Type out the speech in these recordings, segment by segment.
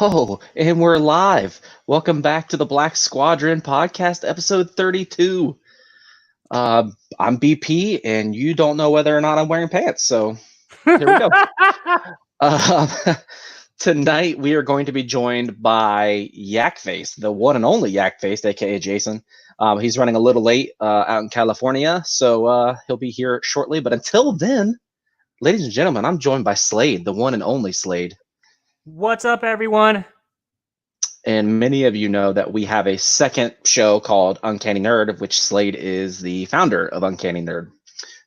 Oh, and we're live. Welcome back to the Black Squadron podcast, episode 32. I'm BP, and you don't know whether or not I'm wearing pants, so here we go. Tonight, we are going to be joined by YakFace, the one and only YakFace, aka Jayson. He's running a little late out in California, so he'll be here shortly. But until then, ladies and gentlemen, I'm joined by Slade, the one and only Slade. What's up, everyone? And many of you know that we have a second show called Uncanny Nerd, of which Slade is the founder of Uncanny Nerd.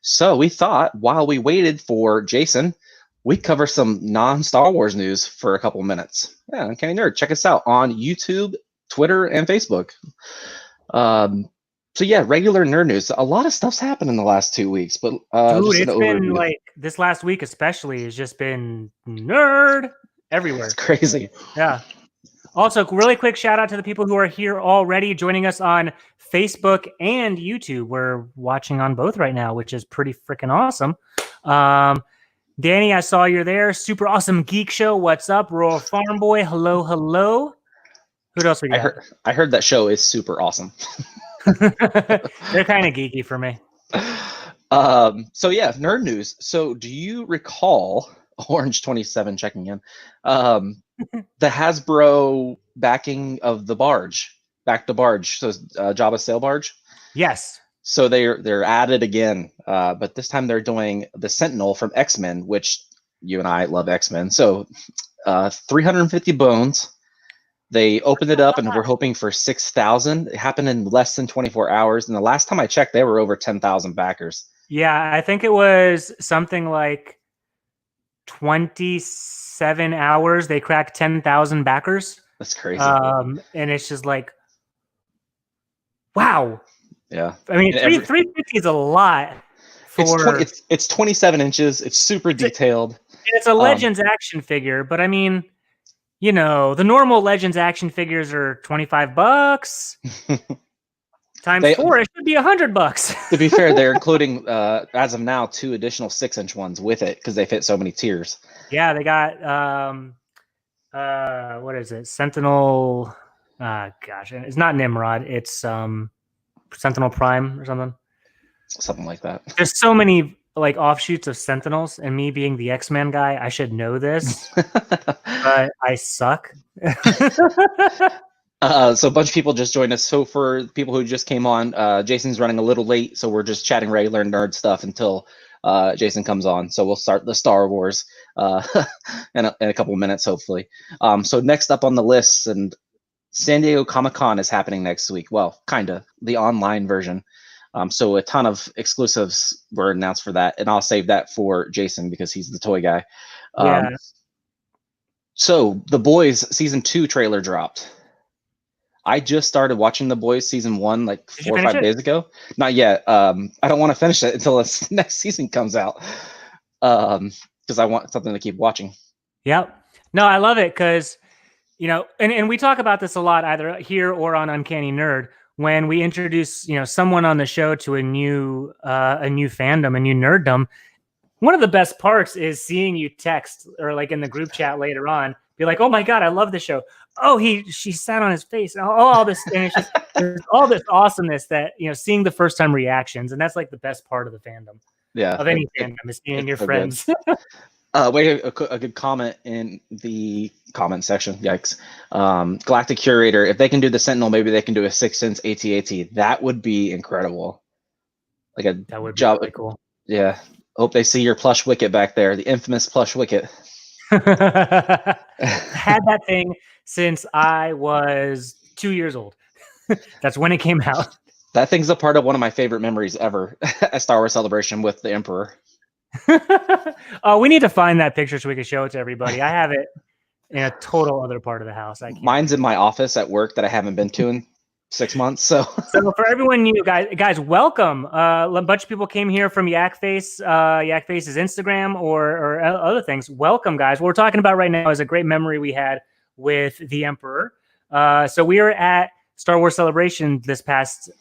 So we thought while we waited for Jayson, we'd cover some non-Star Wars news for a couple minutes. Yeah, Uncanny Nerd. Check us out on YouTube, Twitter, and Facebook. So yeah, regular nerd news. A lot of stuff's happened in the last 2 weeks, but Dude, it's been like this last week especially has just been nerd everywhere. It's crazy. Yeah. Also, really quick shout out to the people who are here already joining us on Facebook and YouTube. We're watching on both right now, which is pretty freaking awesome. Danny, I saw you're there. Super awesome geek show. What's up, Royal Farm Boy? Hello, hello. Who else we got? I heard that show is super awesome. They're kind of geeky for me. So yeah, nerd news. So do you recall Orange 27 checking in? The Hasbro backing of the barge, back to barge. So Jabba's sail barge. Yes. So they're at it again, but this time they're doing the Sentinel from X-Men, which you and I love X-Men. So 350 bones. They opened it up, and we're hoping for 6,000. It happened in less than 24 hours, and the last time I checked, they were over 10,000 backers. Yeah, I think it was something like 27 hours. They cracked 10,000 backers. That's crazy. And it's just like, wow. Yeah. I mean, 350 is a lot. It's 27 inches. It's super detailed. It's a Legends action figure, but I mean, you know, the normal Legends action figures are $25. Times 4, it should be $100. To be fair, they're including, as of now, 2 additional 6-inch ones with it because they fit so many tiers. Yeah, they got what is it? Sentinel. Gosh, it's not Nimrod. It's Sentinel Prime or something. Something like that. There's so many like offshoots of Sentinels, and me being the X-Men guy, I should know this, but I suck. So a bunch of people just joined us. So for people who just came on, Jayson's running a little late, so we're just chatting regular nerd stuff until Jayson comes on. So we'll start the Star Wars in a couple of minutes, hopefully. So next up on the list, and San Diego Comic-Con is happening next week. Well, kind of, the online version. So a ton of exclusives were announced for that, and I'll save that for Jayson because he's the toy guy. Yeah. So The Boys Season 2 trailer dropped. I just started watching The Boys Season 1 like 4 or 5 days ago. Not yet. I don't want to finish it until the next season comes out because I want something to keep watching. Yep. No, I love it because, you know, and we talk about this a lot either here or on Uncanny Nerd when we introduce, you know, someone on the show to a new fandom, a new nerddom. One of the best parts is seeing you text or like in the group chat later on, be like, "Oh my God, I love the show. Oh, she sat on his face. Oh, all this, and it's just there's all this awesomeness that, you know, seeing the first time reactions, and that's like the best part of the fandom. Yeah, of any fandom is seeing your friends." Wait, a good comment in the comment section. Yikes. Galactic Curator, if they can do the Sentinel, maybe they can do a 6-inch AT-AT. That would be incredible. That would be really cool. Yeah. Hope they see your plush Wicket back there, the infamous plush Wicket. Had that thing since I was 2 years old. That's when it came out. That thing's a part of one of my favorite memories ever at Star Wars Celebration with the Emperor. Oh, we need to find that picture so we can show it to everybody. I have it in a total other part of the house. Mine's in my office at work that I haven't been to in 6 months. So for everyone new, guys, welcome. A bunch of people came here from YakFace, YakFace's Instagram or other things. Welcome, guys. What we're talking about right now is a great memory we had with the Emperor. So we were at Star Wars Celebration this past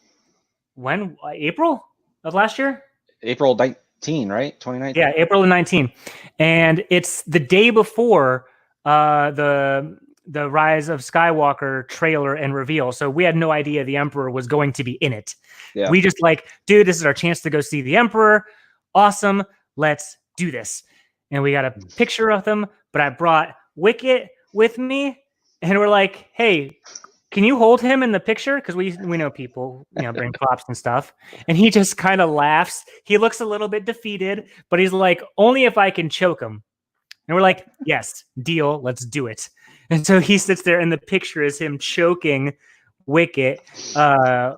April of last year? April 19, right? 2019. Yeah, April of 19. And it's the day before the Rise of Skywalker trailer and reveal. So we had no idea the Emperor was going to be in it. Yeah. We just like, dude, this is our chance to go see the Emperor. Awesome. Let's do this. And we got a picture of them, but I brought Wicket with me, and we're like, hey, can you hold him in the picture? Because we know people, bring props and stuff. And he just kind of laughs. He looks a little bit defeated, but he's like, only if I can choke him. And we're like, yes, deal. Let's do it. And so he sits there, and the picture is him choking Wicket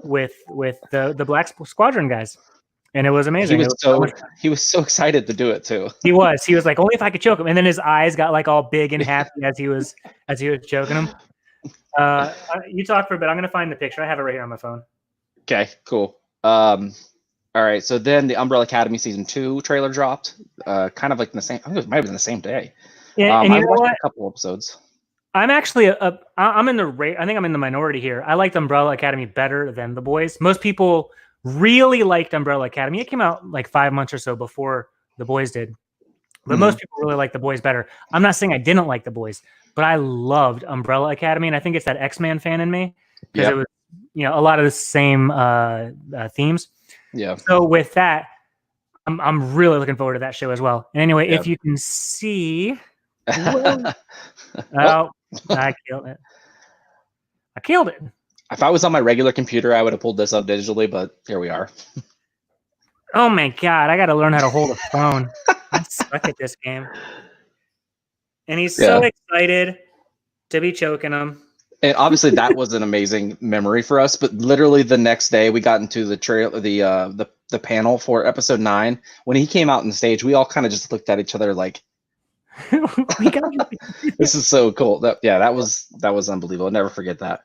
with the Black Squadron guys. And it was amazing. He was so excited to do it too. He was like, only if I could choke him. And then his eyes got like all big and happy as he was choking him. You talk for a bit. I'm gonna find the picture. I have it right here on my phone. Okay, cool. All right. So then the Umbrella Academy season 2 trailer dropped. Kind of like in the same. I think it might have been the same day. Yeah, and you know what? A couple episodes. I'm actually I'm in the I think I'm in the minority here. I liked Umbrella Academy better than The Boys. Most people really liked Umbrella Academy. It came out like 5 months or so before The Boys did. But most people really like The Boys better. I'm not saying I didn't like The Boys, but I loved Umbrella Academy, and I think it's that X-Men fan in me because it was, a lot of the same themes. Yeah. So with that, I'm really looking forward to that show as well. And anyway, if you can see, I killed it. I killed it. If I was on my regular computer, I would have pulled this up digitally, but here we are. Oh my God, I got to learn how to hold a phone. I suck at this game. And he's so excited to be choking him. And obviously that was an amazing memory for us, but literally the next day we got into the the panel for episode 9. When he came out on stage, we all kind of just looked at each other like, this is so cool. That was unbelievable. I'll never forget that.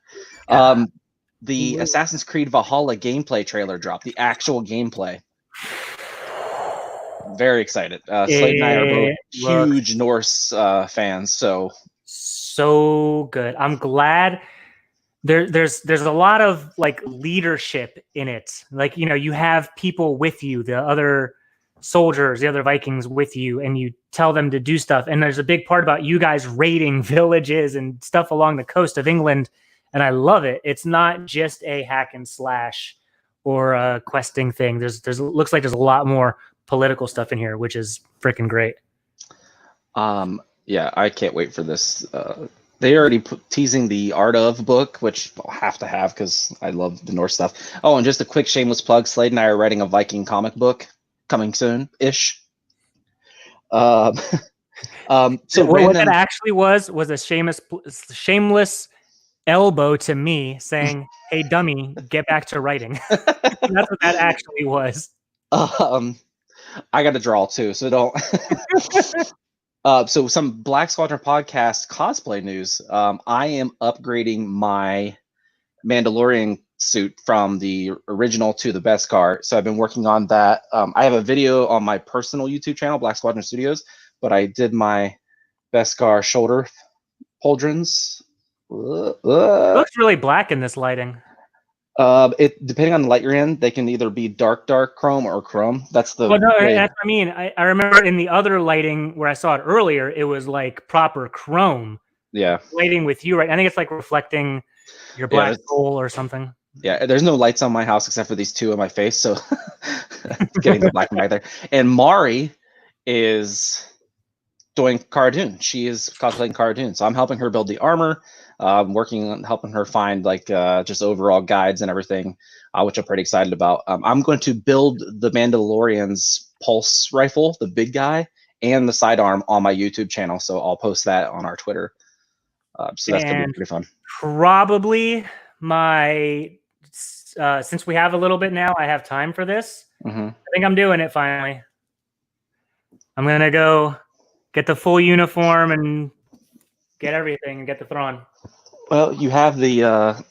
The Assassin's Creed Valhalla gameplay trailer dropped, the actual gameplay. Very excited. Slade and I are both huge Norse fans, so good. I'm glad there's a lot of like leadership in it. Like, you have people with you, the other soldiers, the other Vikings with you, and you tell them to do stuff. And there's a big part about you guys raiding villages and stuff along the coast of England. And I love it. It's not just a hack and slash or a questing thing. There's looks like there's a lot more political stuff in here, which is freaking great. Yeah, I can't wait for this. They already teasing the Art of book, which I'll have to have because I love the Norse stuff. Oh, and just a quick shameless plug: Slade and I are writing a Viking comic book coming soon-ish. So what that actually was a shameless elbow to me saying, "Hey, dummy, get back to writing." That's what that actually was. I got to draw too, so don't. So some Black Squadron podcast cosplay news. I am upgrading my Mandalorian suit from the original to the Beskar. So I've been working on that. I have a video on my personal YouTube channel, Black Squadron Studios, but I did my Beskar shoulder pauldrons. It looks really black in this lighting. It depending on the light you're in, they can either be dark chrome or chrome. That's the. Well, no, I mean, I remember in the other lighting where I saw it earlier, it was like proper chrome. Yeah. Lighting with you, right? I think it's like reflecting your black soul or something. Yeah, there's no lights on my house except for these two on my face, so getting the black and white there. And Mari is doing Cara Dune. She is cosplaying Cara Dune, so I'm helping her build the armor. Working on helping her find like just overall guides and everything, which I'm pretty excited about. I'm going to build the Mandalorian's pulse rifle, the big guy, and the sidearm on my YouTube channel. So I'll post that on our Twitter. So that's going to be pretty fun. Probably since we have a little bit now, I have time for this. I think I'm doing it finally. I'm going to go get the full uniform and get everything and get the throne. Well, you have the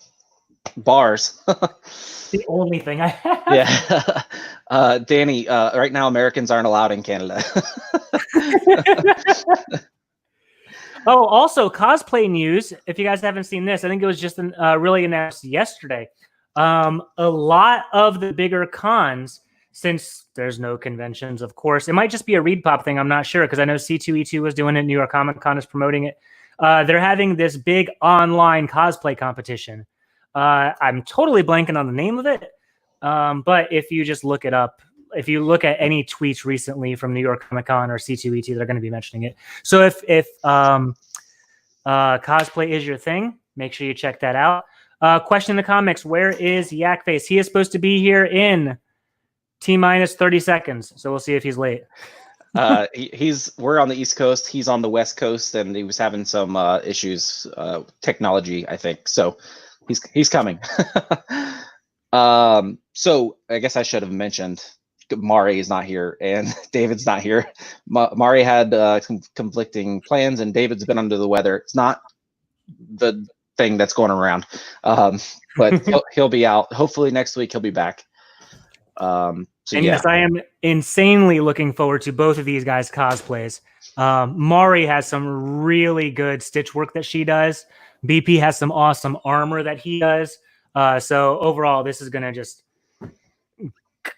bars. The only thing I have. Yeah. Danny, right now Americans aren't allowed in Canada. Oh, also cosplay news. If you guys haven't seen this, I think it was just really announced yesterday. A lot of the bigger cons, since there's no conventions, of course, it might just be a ReedPop thing. I'm not sure because I know C2E2 was doing it. New York Comic Con is promoting it. they're having this big online cosplay competition. I'm totally blanking on the name of it, but if you just look it up, if you look at any tweets recently from New York Comic Con or C2E2, they're going to be mentioning it. So if cosplay is your thing, make sure you check that out. Question in the comics: where is YakFace? He is supposed to be here in T-minus 30 seconds, so we'll see if he's late. We're on the East Coast. He's on the West Coast, and he was having some issues, technology, I think. So he's coming. So I guess I should have mentioned Mari is not here and David's not here. Mari had conflicting plans, and David's been under the weather. It's not the thing that's going around, but he'll be out. Hopefully next week he'll be back. So and yes, I am insanely looking forward to both of these guys' cosplays. Mari has some really good stitch work that she does. BP has some awesome armor that he does. So overall, this is going to just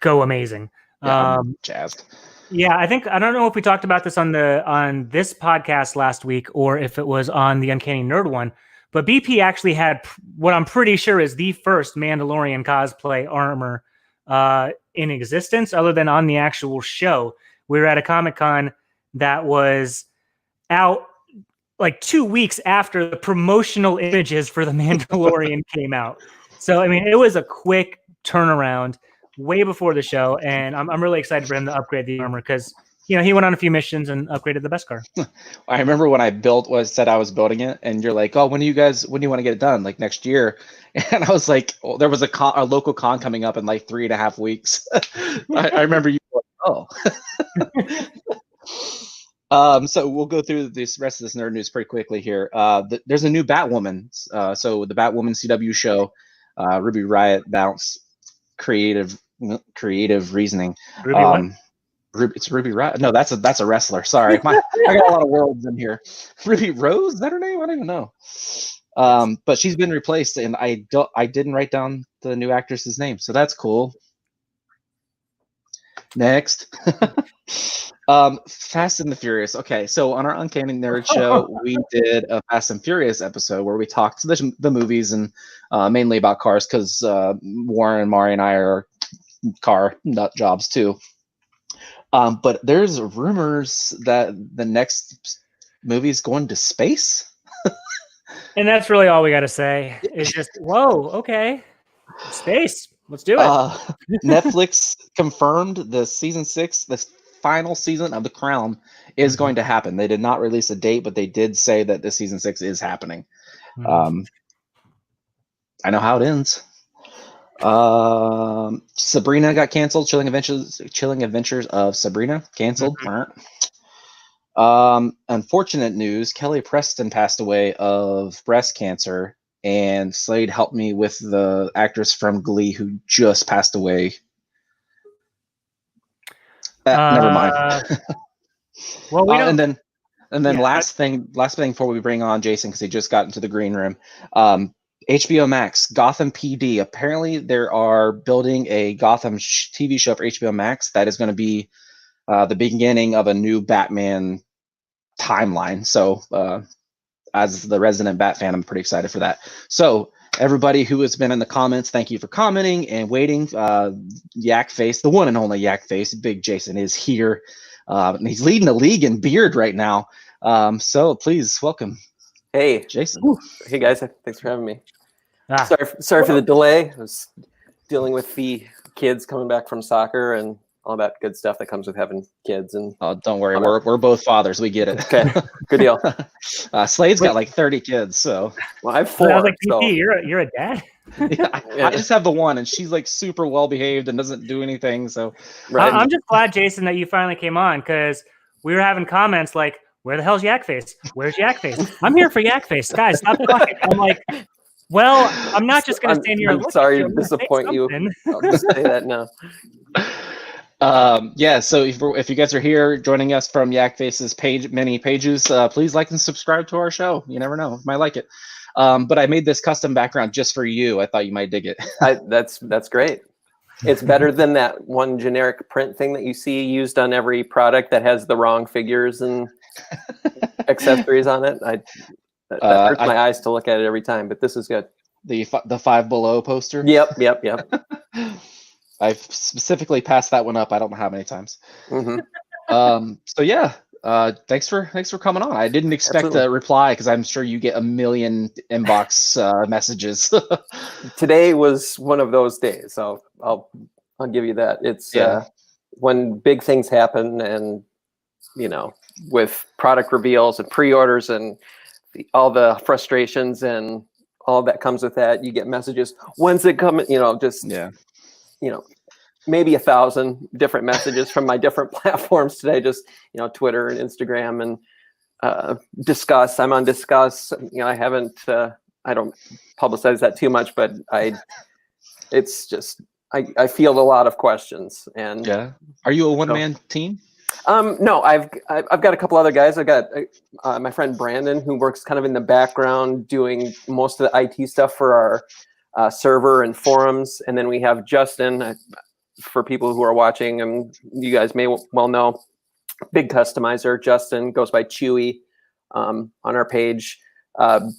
go amazing. Yeah, I'm jazzed. Yeah, I don't know if we talked about this on this podcast last week or if it was on the Uncanny Nerd one, but BP actually had what I'm pretty sure is the first Mandalorian cosplay armor in existence, other than on the actual show. We were at a Comic-Con that was out like 2 weeks after the promotional images for the Mandalorian came out. So, I mean, it was a quick turnaround way before the show, and I'm really excited for him to upgrade the armor because, you know, he went on a few missions and upgraded the Beskar. I remember when I said I was building it, and you're like, "Oh, when do you want to get it done? Like next year?" And I was like, "Oh, there was a local con coming up in like 3.5 weeks." I remember you going, "Oh." So we'll go through this rest of this nerd news pretty quickly here. There's a new Batwoman. So the Batwoman CW show, Ruby Riott bounced creative reasoning. It's Ruby Riott. No, that's a wrestler. Sorry, I got a lot of words in here. Ruby Rose, is that her name? I don't even know. But she's been replaced, and I didn't write down the new actress's name, so that's cool. Next. Fast and the Furious. Okay, so on our Uncanny Nerd show, we did a Fast and Furious episode where we talked the movies and mainly about cars, because Warren, Mari, and I are car nut jobs too. But there's rumors that the next movie is going to space. And that's really all we got to say. It's just, whoa, okay. Space. Let's do it. Netflix confirmed the season 6, this final season of The Crown, is going to happen. They did not release a date, but they did say that the season 6 is happening. I know how it ends. Sabrina got canceled. Chilling Adventures of Sabrina canceled. Unfortunate news: Kelly Preston passed away of breast cancer, and Slade helped me with the actress from Glee who just passed away. Never mind. Well, we don't. And then last thing before we bring on Jayson, because he just got into the green room. HBO Max, Gotham PD. Apparently, they are building a Gotham TV show for HBO Max that is going to be the beginning of a new Batman timeline. So, as the resident Bat fan, I'm pretty excited for that. So, everybody who has been in the comments, thank you for commenting and waiting. YakFace, the one and only YakFace, Big Jayson, is here. And he's leading the league in beard right now. So, please welcome. Hey, Jayson. Hey guys, thanks for having me. Sorry for the delay. I was dealing with the kids coming back from soccer and all that good stuff that comes with having kids. And don't worry, we're both fathers. We get it. Okay, good deal. Slade's got like 30 kids, so. Well, I have 4. I was like, so. You're a dad. I just have the one, and she's like super well behaved and doesn't do anything. So. Right. I'm just glad, Jayson, that you finally came on, because we were having comments like, "Where the hell's YakFace? Where's YakFace? I'm here for YakFace, guys. Stop talking." I'm like, well, I'm not just going to stand here. I'm sorry to disappoint you. I'll just say that now. Yeah. So if you guys are here joining us from YakFace's many pages, please like and subscribe to our show. You never know, might like it. But I made this custom background just for you. I thought you might dig it. That's great. It's better than that one generic print thing that you see used on every product that has the wrong figures and accessories on it. That hurts my eyes to look at it every time, but this is good. The Five Below poster. Yep. I've specifically passed that one up. I don't know how many times. So yeah, thanks for coming on. I didn't expect a reply because I'm sure you get a million inbox messages. Today was one of those days, so I'll give you that. It's when big things happen, and with product reveals and pre-orders and all the frustrations and all that comes with that, you get messages. When's it coming? Maybe 1,000 different messages from my different platforms today. Just Twitter and Instagram and Discuss. I'm on Discuss. I don't publicize that too much, but I field a lot of questions. And are you a one-man team? No, I've got a couple other guys. I've got my friend Brandon, who works kind of in the background doing most of the IT stuff for our server and forums. And then we have Justin, for people who are watching, and you guys may well know, big customizer. Justin goes by Chewy on our page.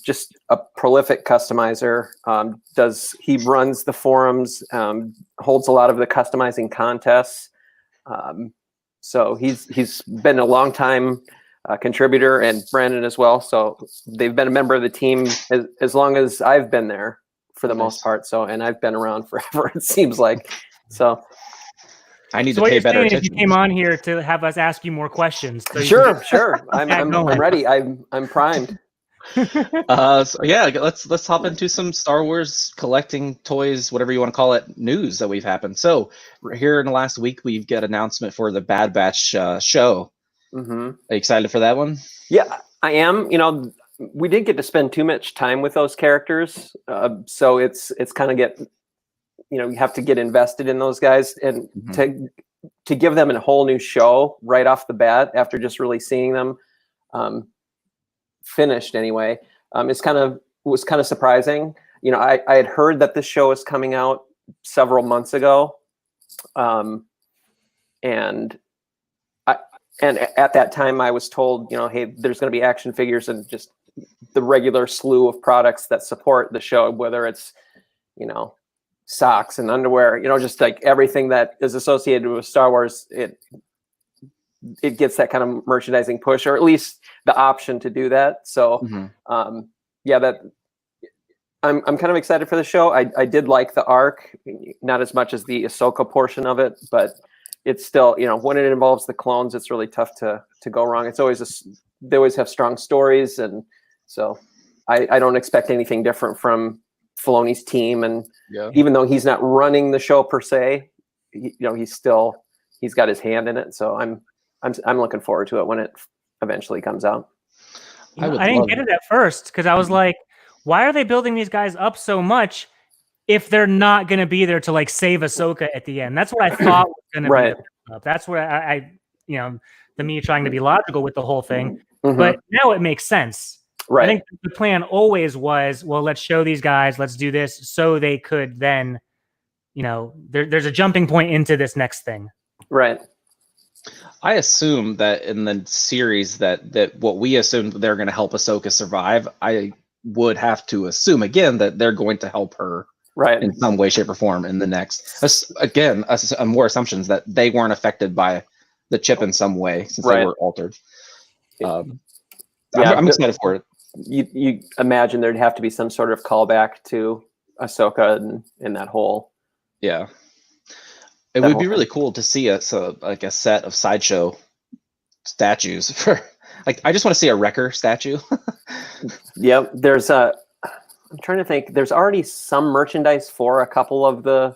Just a prolific customizer. He runs the forums, holds a lot of the customizing contests. So he's been a long time contributor, and Brandon as well. So they've been a member of the team as long as I've been there for the most part. So, and I've been around forever, it seems like. So I need to pay better attention. You came on here to have us ask you more questions. So sure. I'm ready. I'm primed. So yeah, let's hop into some Star Wars collecting toys, whatever you want to call it, news that we've happened. So here in the last week, we've got announcement for the Bad Batch show. Are you excited for that one? Yeah, I am. We didn't get to spend too much time with those characters, so it's kind of you have to get invested in those guys, and to give them a whole new show right off the bat after just really seeing them finished anyway, was kind of surprising. I had heard that this show is coming out several months ago, and at that time I was told, hey, there's going to be action figures and just the regular slew of products that support the show, whether it's socks and underwear, just like everything that is associated with Star Wars. It gets that kind of merchandising push, or at least the option to do that. So, I'm kind of excited for the show. I did like the arc, not as much as the Ahsoka portion of it, but it's still, when it involves the clones, it's really tough to go wrong. It's always they always have strong stories, and so I don't expect anything different from Filoni's team. And even though he's not running the show per se, he's got his hand in it. So I'm looking forward to it when it eventually comes out. I didn't get it at first because I was like, why are they building these guys up so much if they're not going to be there to save Ahsoka at the end? That's what I thought was going to be up. That's where I the me trying to be logical with the whole thing. But now it makes sense. Right. I think the plan always was, well, let's show these guys, let's do this so they could then, there's a jumping point into this next thing. Right. I assume that in the series that what we assumed they're going to help Ahsoka survive, I would have to assume again that they're going to help her in some way, shape, or form in the next. Again, more assumptions that they weren't affected by the chip in some way since they were altered. I'm excited for it. You imagine there'd have to be some sort of callback to Ahsoka and that whole. Yeah. It would be really cool to see a set of Sideshow statues for I just want to see a Wrecker statue. Yep. I'm trying to think. There's already some merchandise for a couple of the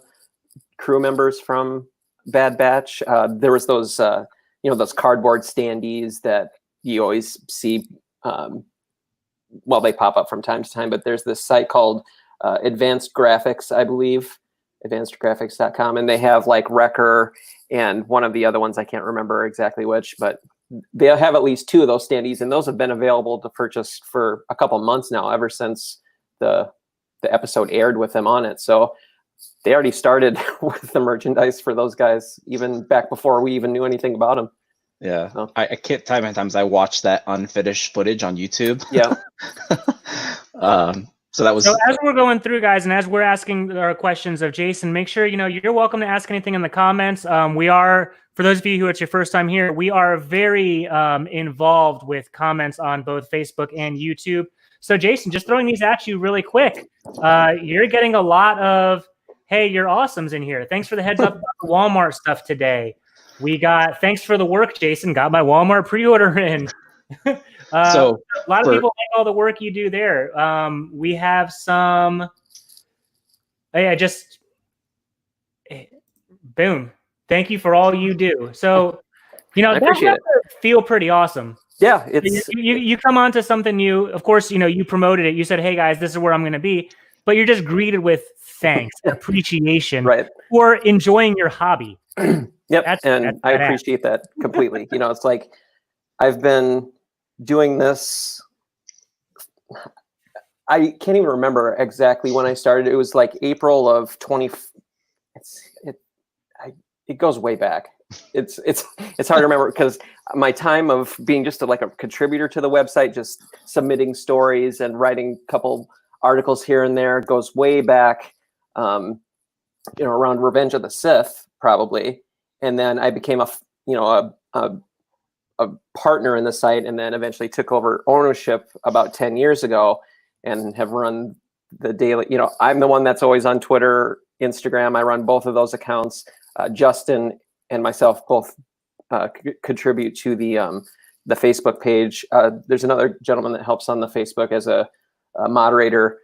crew members from Bad Batch. There was those those cardboard standees that you always see. They pop up from time to time, but there's this site called Advanced Graphics, I believe. AdvancedGraphics.com, and they have Wrecker and one of the other ones, I can't remember exactly which, but they'll have at least two of those standees, and those have been available to purchase for a couple months now, ever since the episode aired with them on it. So they already started with the merchandise for those guys, even back before we even knew anything about them. Yeah, So. I can't tell how many times I watched that unfinished footage on YouTube. Yeah. So that was. So as we're going through, guys, and as we're asking our questions of Jayson, make sure you're welcome to ask anything in the comments. We are, for those of you who it's your first time here, we are very involved with comments on both Facebook and YouTube. So Jayson, just throwing these at you really quick. You're getting a lot of, hey, you're awesomes in here. Thanks for the heads up about the Walmart stuff today. We got, thanks for the work, Jayson. Got my Walmart pre-order in. So a lot of people like all the work you do there. We have some. Oh yeah, just boom. Thank you for all you do. So, I appreciate it. Feel pretty awesome. Yeah, it's you come on to something new. Of course, you promoted it. You said, "Hey guys, this is where I'm going to be," but you're just greeted with thanks, appreciation, right, for enjoying your hobby. Yep, that's I appreciate that completely. It's like I've been doing this. I can't even remember exactly when I started. It was like April of 20. It goes way back. It's hard to remember because my time of being just like a contributor to the website, just submitting stories and writing a couple articles here and there, goes way back. Around Revenge of the Sith probably, and then I became a partner in the site, and then eventually took over ownership about 10 years ago, and have run the daily. I'm the one that's always on Twitter, Instagram. I run both of those accounts. Justin and myself both contribute to the Facebook page. There's another gentleman that helps on the Facebook as a moderator.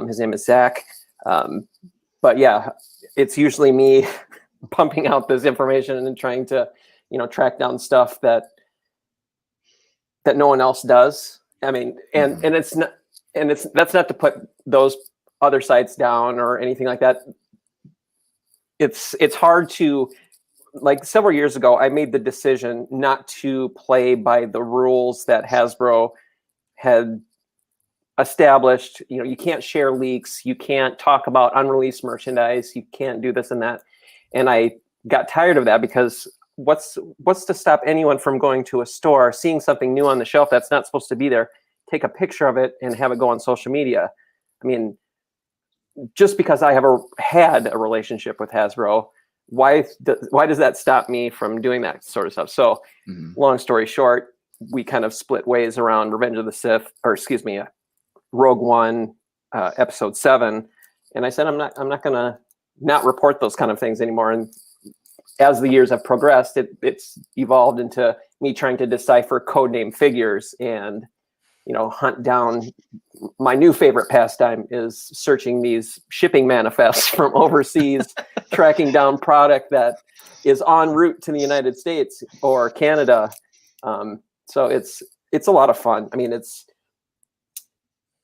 His name is Zach. But yeah, it's usually me pumping out this information and trying to, track down stuff that no one else does. I mean, and that's not to put those other sites down or anything like that. It's hard to, like, several years ago, I made the decision not to play by the rules that Hasbro had established. You can't share leaks, you can't talk about unreleased merchandise, you can't do this and that. And I got tired of that, because what's to stop anyone from going to a store, seeing something new on the shelf that's not supposed to be there, take a picture of it and have it go on social media? I mean, just because I had a relationship with Hasbro, why does that stop me from doing that sort of stuff? So long story short, we kind of split ways around Revenge of the Sith, or excuse me, Rogue One, episode 7. And I said, I'm not gonna not report those kind of things anymore. And as the years have progressed, it's evolved into me trying to decipher codename figures and, hunt down. My new favorite pastime is searching these shipping manifests from overseas, tracking down product that is en route to the United States or Canada. So it's a lot of fun. I mean,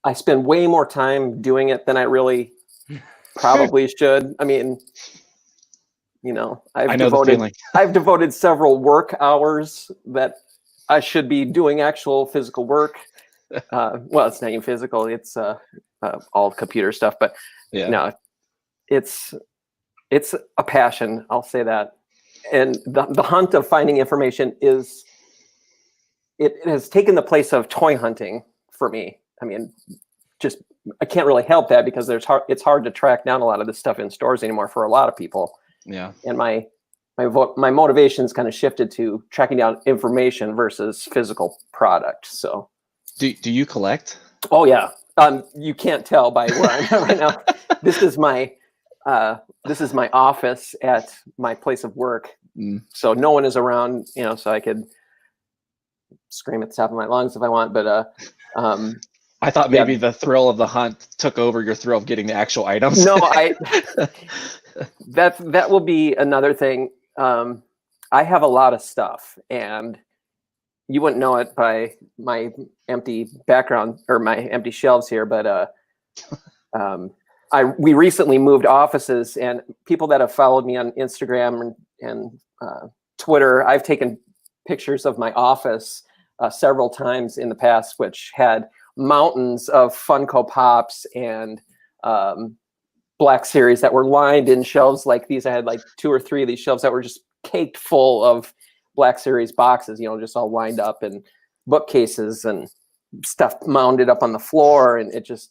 I spend way more time doing it than I really probably should. I mean, I've devoted several work hours that I should be doing actual physical work. Well, it's not even physical. It's all computer stuff, but it's a passion. I'll say that. And the hunt of finding information it has taken the place of toy hunting for me. I mean, I can't really help that, because it's hard to track down a lot of this stuff in stores anymore for a lot of people. Yeah. And my motivation's kind of shifted to tracking down information versus physical product. So. Do you collect? Oh yeah. You can't tell by where I'm at right now. This is my office at my place of work. So no one is around, so I could scream at the top of my lungs if I want. But I thought maybe the thrill of the hunt took over your thrill of getting the actual items. No, that will be another thing. I have a lot of stuff, and you wouldn't know it by my empty background or my empty shelves here, but we recently moved offices, and people that have followed me on Instagram and Twitter, I've taken pictures of my office several times in the past, which had mountains of Funko Pops and Black Series that were lined in shelves like these. I had like 2 or 3 of these shelves that were just caked full of Black Series boxes, just all lined up in bookcases and stuff mounted up on the floor. And it just,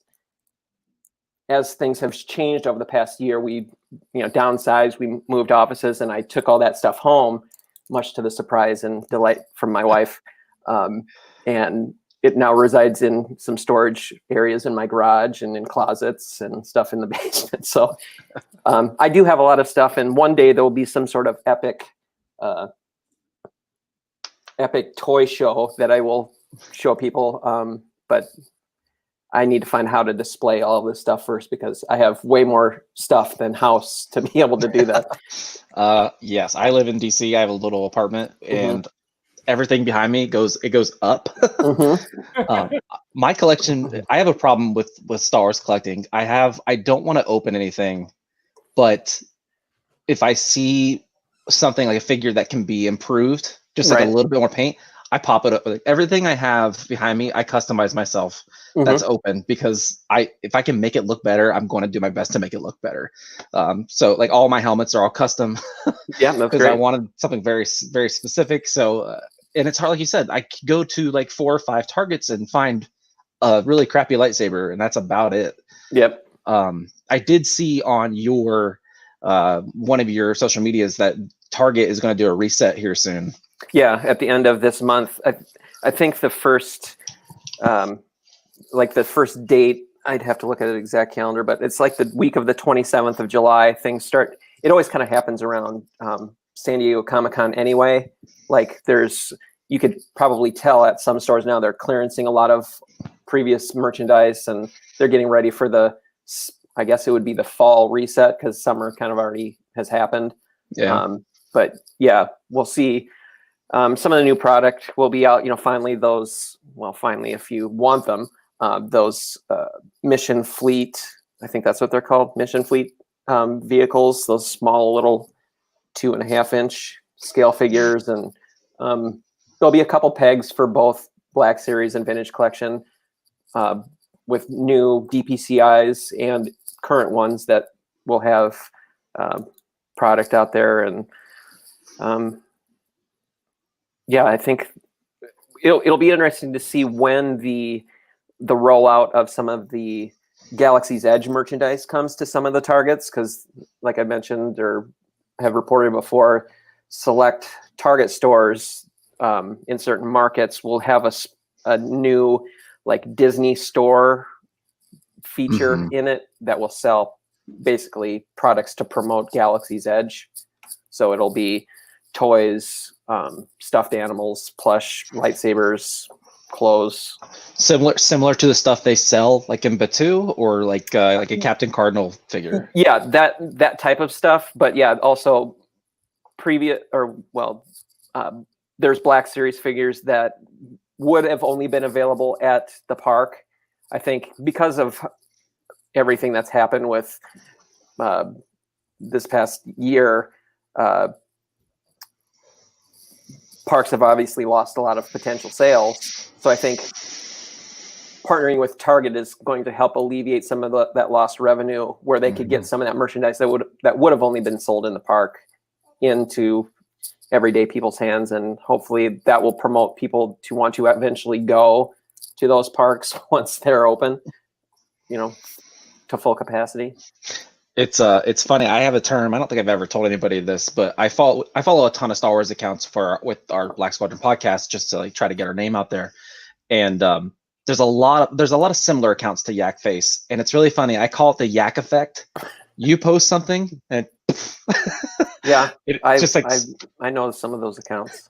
as things have changed over the past year, we, downsized, we moved offices, and I took all that stuff home, much to the surprise and delight from my wife. And it now resides in some storage areas in my garage and in closets and stuff in the basement. So I do have a lot of stuff, and one day there will be some sort of epic toy show that I will show people. But I need to find how to display all of this stuff first, because I have way more stuff than house to be able to do that. Yes, I live in DC. I have a little apartment, and everything behind me goes up. My collection, I have a problem with Star Wars collecting. I don't want to open anything, but if I see something like a figure that can be improved, just like a little bit more paint, I pop it up. Like, everything I have behind me, I customize myself. That's open, because if I can make it look better, I'm going to do my best to make it look better. So like all my helmets are all custom. Yeah, that's because great. I wanted something very, very specific. So and it's hard, like you said, I go to like 4 or 5 Targets and find a really crappy lightsaber, and that's about it. Yep. I did see on your one of your social medias that Target is going to do a reset here soon. Yeah, at the end of this month. I think the first the first date, I'd have to look at the exact calendar, but it's like the week of the 27th of July. Things start. It always kind of happens around San Diego Comic-Con anyway. Like you could probably tell at some stores now they're clearancing a lot of previous merchandise, and they're getting ready for I guess it would be the fall reset, because summer kind of already has happened. Yeah. But yeah, we'll see. Some of the new product will be out, finally finally, if you want them, those Mission Fleet, I think that's what they're called, Mission Fleet vehicles, those small little 2.5-inch scale figures. And there'll be a couple pegs for both Black Series and Vintage Collection with new DPCIs and current ones that will have product out there. And yeah, I think it'll be interesting to see when the rollout of some of the Galaxy's Edge merchandise comes to some of the Targets, because like I mentioned or have reported before, select Target stores in certain markets will have a new like Disney store feature in it that will sell basically products to promote Galaxy's Edge. So it'll be toys, stuffed animals, plush, lightsabers, clothes. Similar to the stuff they sell like in Batuu, or like a Captain Cardinal figure. Yeah, that type of stuff. But yeah, also there's Black Series figures that would have only been available at the park. I think because of everything that's happened with this past year, parks have obviously lost a lot of potential sales. So I think partnering with Target is going to help alleviate some of that lost revenue, where they could get some of that merchandise that would have only been sold in the park into everyday people's hands. And hopefully that will promote people to want to eventually go to those parks once they're open, to full capacity. It's funny. I have a term. I don't think I've ever told anybody this, but I follow a ton of Star Wars accounts with our Black Squadron podcast, just to like try to get our name out there. And there's a lot of similar accounts to YakFace, and it's really funny. I call it the Yak effect. You post something, and yeah, I know some of those accounts.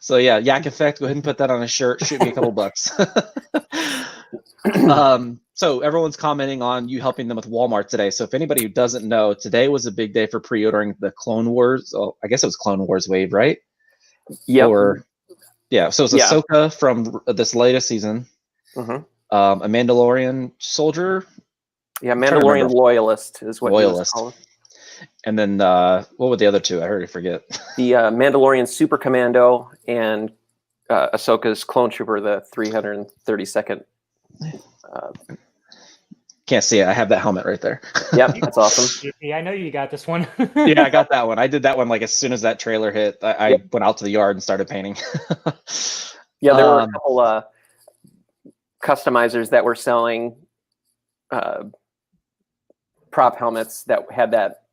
So yeah, Yak effect. Go ahead and put that on a shirt. Shoot me a couple bucks. So everyone's commenting on you helping them with Walmart today. So if anybody who doesn't know, today was a big day for pre-ordering the Clone Wars. Oh, I guess it was Clone Wars wave, right? Yeah. So it's Ahsoka from this latest season. A Mandalorian soldier. Yeah, Mandalorian loyalist is what he was called. And then what were the other two? I already forget. The Mandalorian Super Commando and Ahsoka's Clone Trooper, the 332nd can't see it. I have that helmet right there. Yep, that's awesome. Yeah, I know you got this one. Yeah, I got that one. I did that one like as soon as that trailer hit. I went out to the yard and started painting. Yeah, there were a couple customizers that were selling prop helmets that had that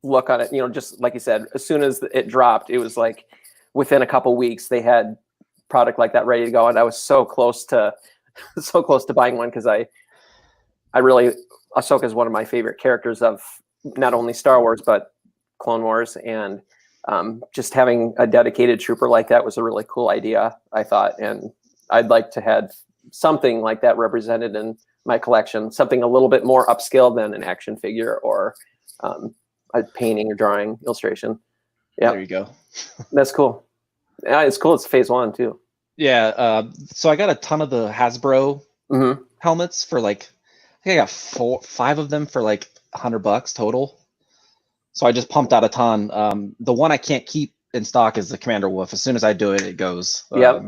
look on it. You know, just like you said, as soon as it dropped, it was like within a couple weeks they had product like that ready to go, and I was so close to buying one because I really, Ahsoka is one of my favorite characters of not only Star Wars but Clone Wars, and just having a dedicated trooper like that was a really cool idea, I thought, and I'd like to have something like that represented in my collection, something a little bit more upscale than an action figure or a painting or drawing illustration. Yeah, there you go. That's cool. Yeah, it's cool. It's phase 1 too. Yeah. So I got a ton of the Hasbro helmets for like, I think I got 5 of them for like $100 total. So I just pumped out a ton. The one I can't keep in stock is the Commander Wolf. As soon as I do it, it goes. Yep.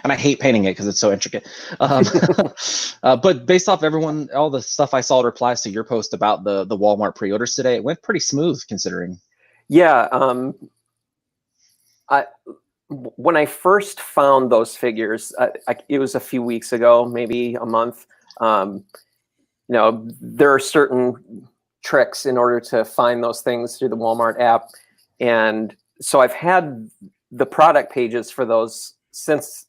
And I hate painting it because it's so intricate. But based off all the stuff I saw replies to your post about the Walmart pre-orders today, it went pretty smooth considering. Yeah. When I first found those figures, it was a few weeks ago, maybe a month. You know, there are certain tricks in order to find those things through the Walmart app. And so I've had the product pages for those since,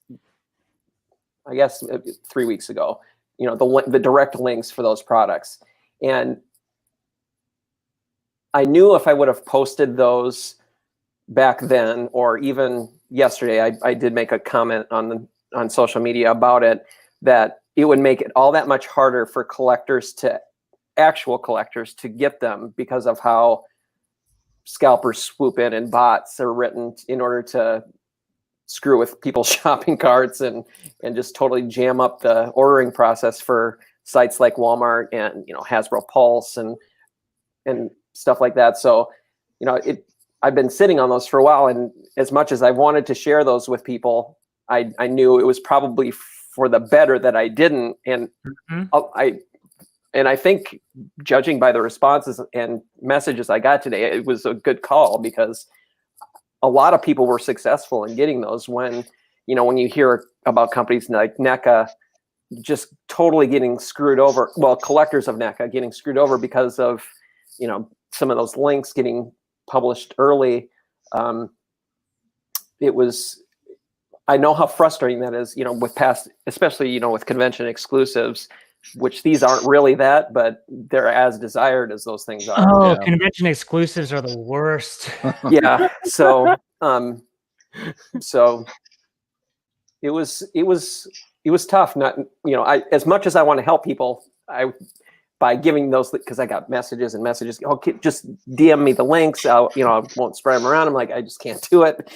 I guess, 3 weeks ago, you know, the direct links for those products. And I knew if I would have posted those back then, or even yesterday, I did make a comment on social media about it, that it would make it all that much harder for actual collectors to get them because of how scalpers swoop in and bots are written in order to screw with people's shopping carts and just totally jam up the ordering process for sites like Walmart and, you know, Hasbro Pulse and stuff like that. So, you know, I've been sitting on those for a while, and as much as I wanted to share those with people, I knew it was probably for the better that I didn't. And I think, judging by the responses and messages I got today, it was a good call, because a lot of people were successful in getting those. When you hear about companies like NECA just totally getting screwed over, well, collectors of NECA getting screwed over because of, you know, some of those links getting published early. I know how frustrating that is, you know, with past, especially, you know, with convention exclusives, which these aren't really that, but they're as desired as those things are. Oh, yeah. Convention exclusives are the worst. Yeah. So, so it was tough. Not, you know, as much as I want to help people, by giving those, because I got messages and messages, okay, just DM me the links. I won't spread them around. I'm like, I just can't do it.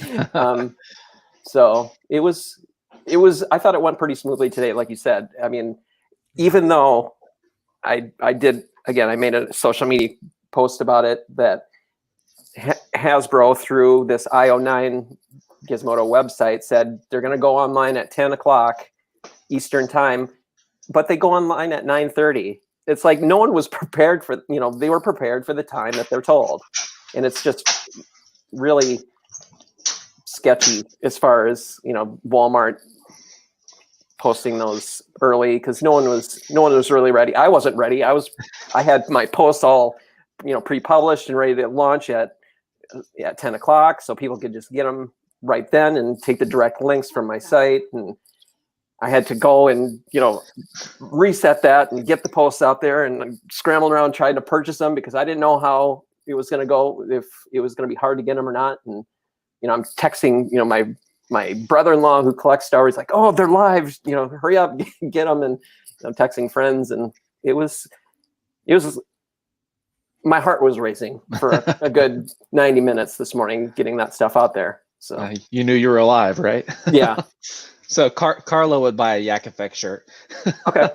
So it was, I thought it went pretty smoothly today. Like you said, I mean, even though I made a social media post about it, that Hasbro, through this IO9 Gizmodo website, said they're going to go online at 10 o'clock Eastern time, but they go online at 9:30. It's like no one was prepared for, you know, they were prepared for the time that they're told. And it's just really sketchy as far as, you know, Walmart posting those early, because no one was really ready. I wasn't ready. I had my posts all, you know, pre-published and ready to launch at 10 o'clock, so people could just get them right then and take the direct links from my site. And I had to go and, you know, reset that and get the posts out there, and I'm scrambling around trying to purchase them because I didn't know how it was going to go, if it was going to be hard to get them or not. And, you know, I'm texting, you know, my brother-in-law who collects Star Wars, like, oh, they're live, you know, hurry up, get them. And I'm texting friends, and it was my heart was racing for a good 90 minutes this morning getting that stuff out there. So you knew you were alive, right? Yeah. So Carlo would buy a YakFace shirt. Okay.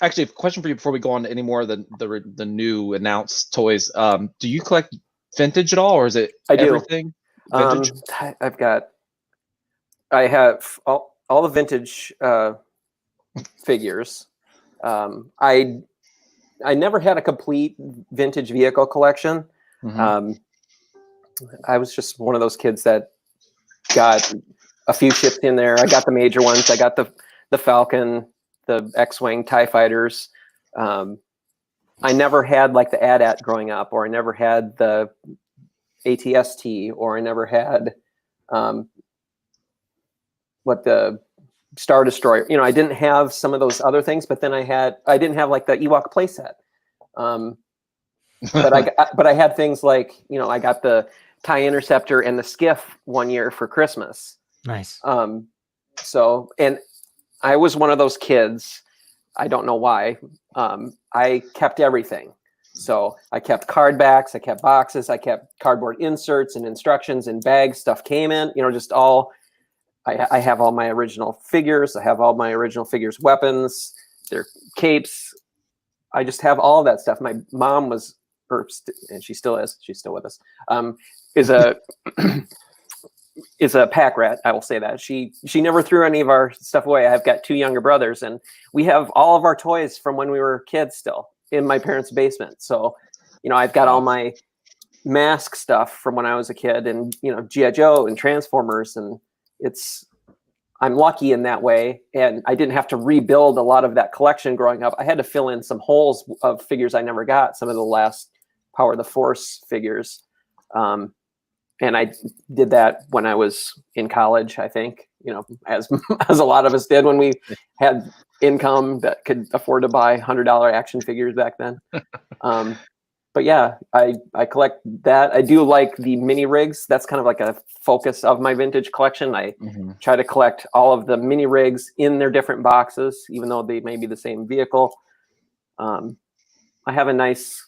Actually, a question for you before we go on to any more of the new announced toys. Do you collect vintage at all, or is it everything vintage? I have all the vintage figures. I never had a complete vintage vehicle collection. Mhm. I was just one of those kids that got a few ships in there. I got the major ones. I got the Falcon, the X-Wing, TIE fighters. I never had like the AT-AT growing up, or I never had the ATST, or I never had what the Star Destroyer. You know, I didn't have some of those other things, but then I didn't have like the Ewok playset. But I had things like, you know, I got the TIE Interceptor and the Skiff one year for Christmas. Nice. So, and I was one of those kids. I don't know why. I kept everything. So I kept card backs, I kept boxes, I kept cardboard inserts and instructions and bags. Stuff came in, you know, just all. I have all my original figures. I have all my original figures' weapons, their capes. I just have all of that stuff. My mom was, and she still is. She's still with us. Is a pack rat. I will say that she never threw any of our stuff away. I've got 2 younger brothers, and we have all of our toys from when we were kids still in my parents' basement. So, you know, I've got all my mask stuff from when I was a kid, and you know, G.I. Joe and Transformers, and I'm lucky in that way. And I didn't have to rebuild a lot of that collection growing up. I had to fill in some holes of figures I never got. Some of the last Power of the Force figures. And I did that when I was in college, I think, you know, as a lot of us did when we had income that could afford to buy $100 action figures back then. But yeah, I collect that. I do like the mini rigs. That's kind of like a focus of my vintage collection. I try to collect all of the mini rigs in their different boxes, even though they may be the same vehicle. I have a nice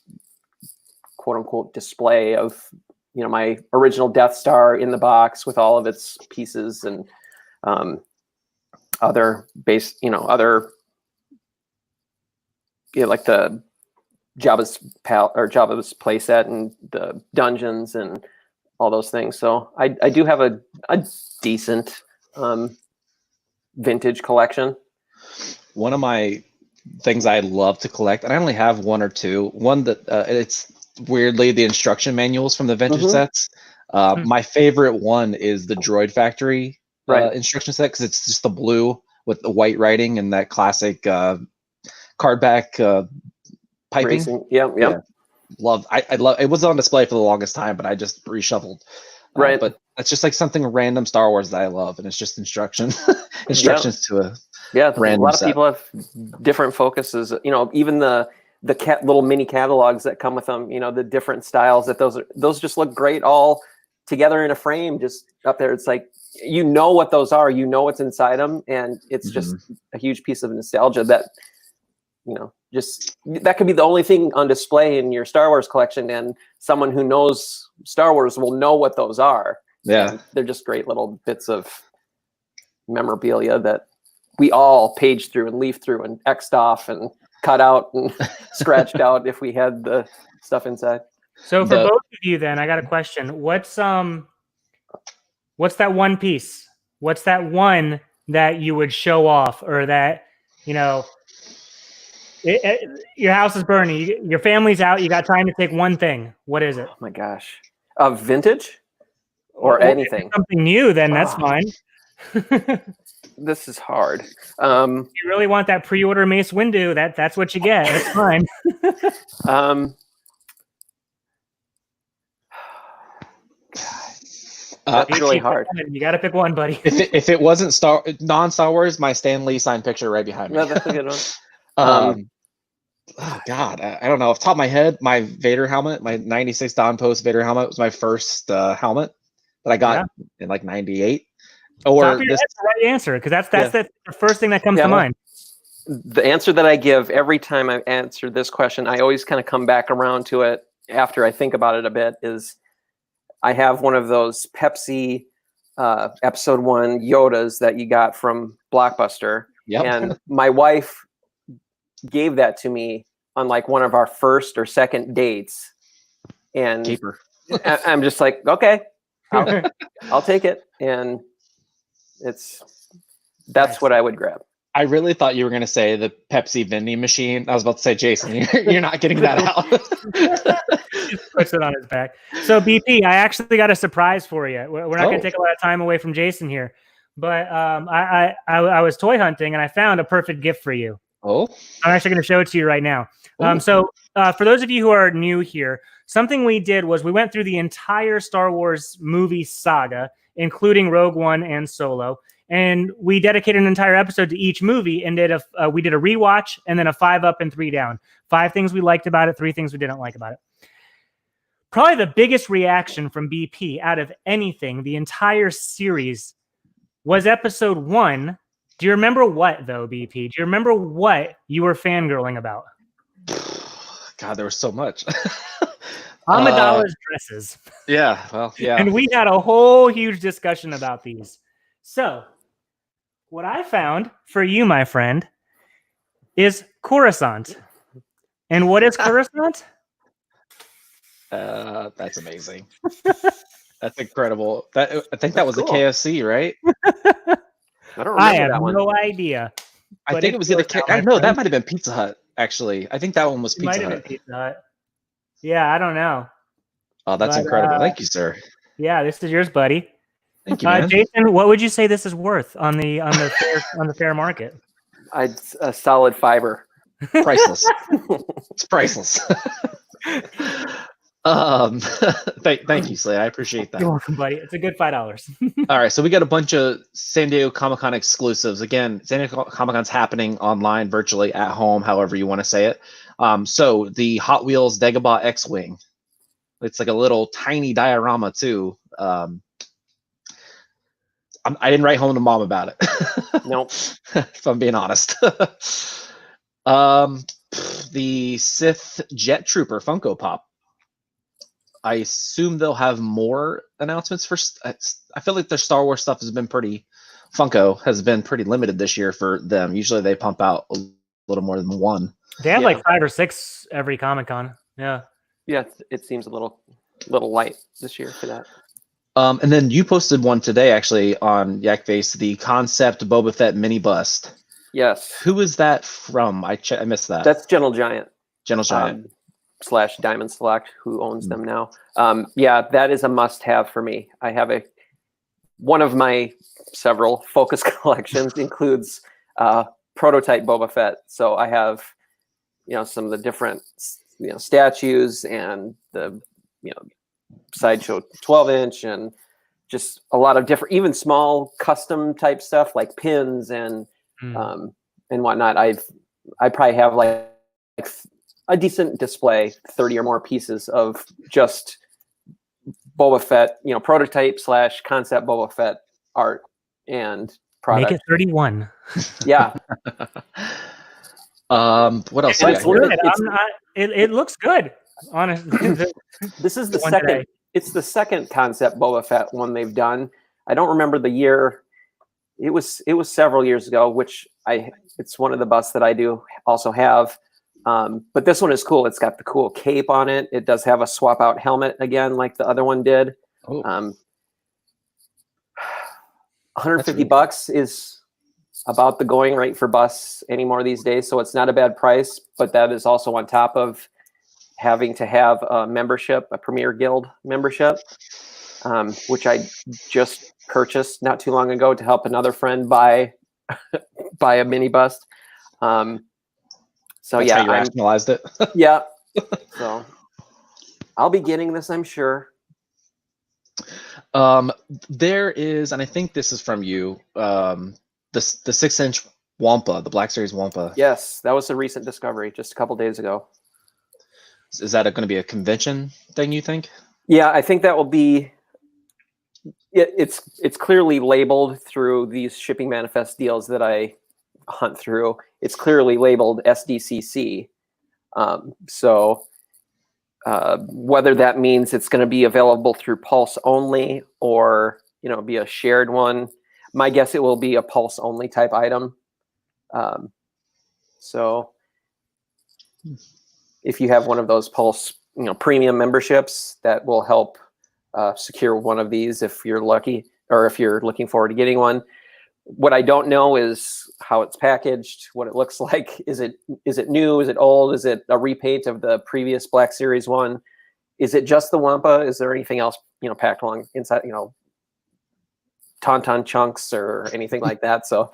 quote unquote display of, you know, my original Death Star in the box with all of its pieces and other base, you know, other, you know, like the Jabba's playset and the dungeons and all those things. So I do have a decent vintage collection. One of my things I love to collect, and I only have 1 or 2. One that it's weirdly the instruction manuals from the vintage sets. My favorite one is the Droid Factory instruction set, because it's just the blue with the white writing and that classic cardback piping. Racing. Yeah. I love it. Was on display for the longest time, but I just reshuffled. But it's just like something random Star Wars that I love, and it's just instructions to a random a lot of set. people have different focuses. You know, even the little mini catalogs that come with them. You know, the different styles that those just look great all together in a frame, just up there. It's like, you know what those are. You know what's inside them, and it's just a huge piece of nostalgia that, you know, just that could be the only thing on display in your Star Wars collection, and someone who knows Star Wars will know what those are. Yeah, and they're just great little bits of memorabilia that we all paged through and leafed through and X'd off and cut out and scratched out if we had the stuff inside. So for both of you, then I got a question. What's that one piece? What's that one that you would show off, or that, you know, your house is burning, your family's out, you got time to take one thing? What is it? Oh my gosh. Vintage or anything? Something new, then that's fine. This is hard. You really want that pre-order Mace Windu, that's what you get. That's fine. That's really hard. You got to pick one, buddy. If it wasn't non-Star Wars, my Stan Lee signed picture right behind me. No, that's a good one. Oh God, I don't know. Off the top of my head, my Vader helmet, my 96 Dawn Post Vader helmet, was my first helmet that I got in like 98. Or that's the right answer, because that's the first thing that comes to mind. The answer that I give every time I answer this question, I always kind of come back around to it after I think about it a bit, is I have one of those Pepsi Episode 1 Yodas that you got from Blockbuster. Yep. And my wife gave that to me on like one of our first or second dates. And Keeper. I'm just like, okay, I'll take it. And that's what I would grab. I really thought you were going to say the Pepsi vending machine. I was about to say, Jason, you're not getting that out. Just puts it on his back. So BP, I actually got a surprise for you. We're not going to take a lot of time away from Jason here, but I was toy hunting and I found a perfect gift for you. Oh, I'm actually going to show it to you right now. So for those of you who are new here, something we did was we went through the entire Star Wars movie saga, including Rogue One and Solo. And we dedicated an entire episode to each movie and we did a rewatch and then a 5 up and 3 down. 5 things we liked about it, 3 things we didn't like about it. Probably the biggest reaction from BP out of anything, the entire series, was episode 1. Do you remember what, though, BP? Do you remember what you were fangirling about? God, there was so much. Amidala's dresses. Yeah, well, yeah. And we had a whole huge discussion about these. So, what I found for you, my friend, is Coruscant. And what is Coruscant? That's amazing. That's incredible. I think that was cool. a KFC, right? I don't remember I have that one. no idea. I think it was either no, that might have been Pizza Hut, actually. I think that one was Pizza Hut. Pizza Hut. Yeah, I don't know. Oh, that's incredible. Thank you, sir. Yeah, this is yours, buddy. Thank you, man. Jason, what would you say this is worth on the fair market? A solid fiber. Priceless. It's priceless. Thank you, Slade. I appreciate that. You're welcome, buddy. It's a good $5. All right, so we got a bunch of San Diego Comic-Con exclusives. Again, San Diego Comic-Con's happening online, virtually, at home, however you want to say it. So the Hot Wheels Dagobah X-Wing. It's like a little tiny diorama too. I didn't write home to mom about it. Nope. If I'm being honest. The Sith Jet Trooper Funko Pop. I assume they'll have more announcements for. I feel like their Star Wars stuff has been pretty. Funko has been pretty limited this year for them. Usually they pump out a little more than one. They have like 5 or 6 every Comic-Con. Yeah. Yeah, it seems a little light this year for that. And then you posted one today, actually, on YakFace, the concept Boba Fett mini bust. Yes. Who is that from? I missed that. That's Gentle Giant. Gentle Giant. / Diamond Select, who owns them now. Yeah, that is a must-have for me. I have one of my several focus collections includes prototype Boba Fett. So I have, some of the different, statues and the, Sideshow 12-inch and just a lot of different, even small custom type stuff like pins and whatnot. I probably have like a decent display, 30 or more pieces of just Boba Fett, prototype / concept Boba Fett art and product. Make it 31. Yeah. What else? It looks good, honestly. This is the second. It's the second concept Boba Fett one they've done. I don't remember the year. It was several years ago, which it's one of the busts that I do also have. But this one is cool. It's got the cool cape on it. It does have a swap out helmet again, like the other one did. Oh. $150 is about the going rate for busts anymore these days. So it's not a bad price, but that is also on top of having to have a membership, a Premier Guild membership, which I just purchased not too long ago to help another friend buy a mini bust. So that's how you rationalized it. Yeah. So I'll be getting this, I'm sure. There is, and I think this is from you, the 6-inch Wampa, the Black Series Wampa. Yes, that was a recent discovery just a couple days ago. Is that going to be a convention thing, you think? Yeah, I think that will be. It's clearly labeled through these shipping manifest deals that I hunt through. It's clearly labeled SDCC. So whether that means it's going to be available through Pulse only or be a shared one, my guess it will be a Pulse only type item. So if you have one of those Pulse premium memberships, that will help secure one of these if you're lucky or if you're looking forward to getting one. What I don't know is how it's packaged, what it looks like. Is it new? Is it old? Is it a repaint of the previous Black Series one? Is it just the Wampa? Is there anything else, packed along inside, tauntaun chunks or anything like that? So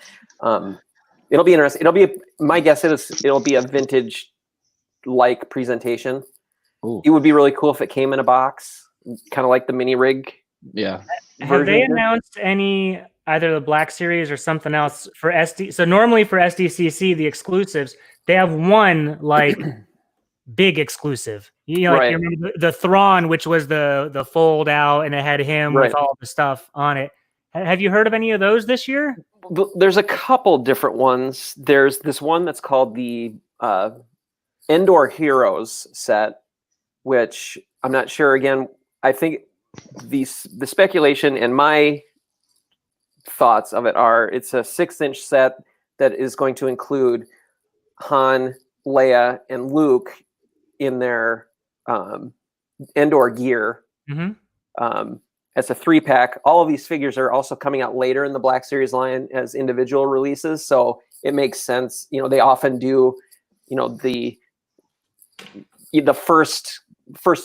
it'll be interesting. My guess is it'll be a vintage like presentation. Ooh. It would be really cool if it came in a box, kind of like the mini rig. Yeah. Have they announced any, either the Black Series or something else for SD? So normally for SDCC, the exclusives, they have one like big exclusive. You remember the Thrawn, which was the fold out, and it had him with all the stuff on it. Have you heard of any of those this year? There's a couple different ones. There's this one that's called the Endor Heroes set, which I'm not sure. Again, I think the speculation and my thoughts of it are it's a 6-inch set that is going to include Han, Leia, and Luke in their Endor gear. As a 3-pack. All of these figures are also coming out later in the Black Series line as individual releases, so it makes sense. They often do, the first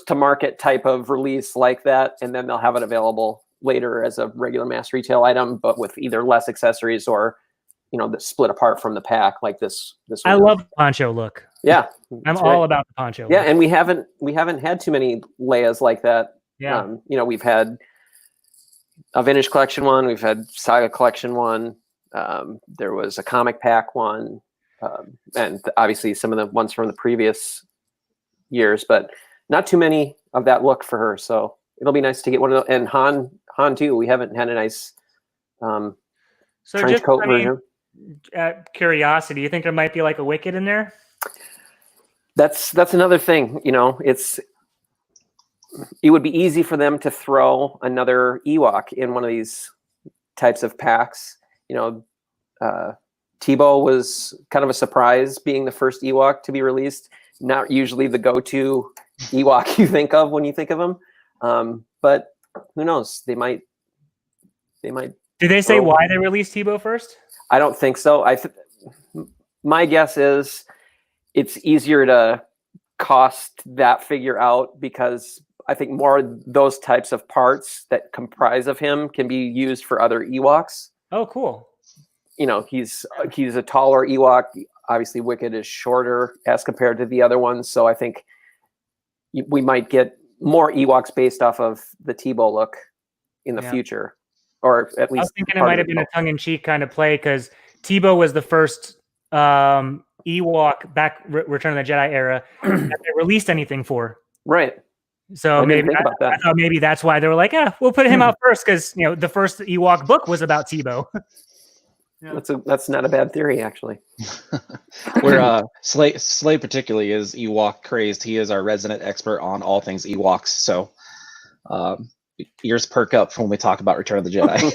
to market type of release like that, and then they'll have it available later as a regular mass retail item, but with either less accessories or that split apart from the pack, like this I love the poncho look. Yeah, I'm all about the poncho yeah look. And we haven't had too many Leias like that. Yeah. We've had a vintage collection one, we've had saga collection one, there was a comic pack one, and obviously some of the ones from the previous years, but not too many of that look for her. So it'll be nice to get one of those. And Han too. We haven't had a nice trench coat version. Curiosity, do you think there might be like a Wicket in there? That's another thing. It would be easy for them to throw another Ewok in one of these types of packs. Tebow was kind of a surprise being the first Ewok to be released. Not usually the go-to Ewok you think of when you think of him. But who knows? They might. Did they say why they released Tebow first? I don't think so. My guess is it's easier to cost that figure out because I think more of those types of parts that comprise of him can be used for other Ewoks. Oh, cool. He's a taller Ewok. Obviously, Wicket is shorter as compared to the other ones. So I think we might get more Ewoks based off of the Tebow look in the future, or at least. I was thinking it might have been a tongue-in-cheek kind of play because Tebow was the first Ewok back Return of the Jedi era that they released anything for. Right. So I thought maybe that's why they were like, we'll put him out first because the first Ewok book was about Tebow. Yeah. That's not a bad theory, actually. Where Slay particularly is Ewok crazed. He is our resident expert on all things Ewoks. So ears perk up when we talk about Return of the Jedi.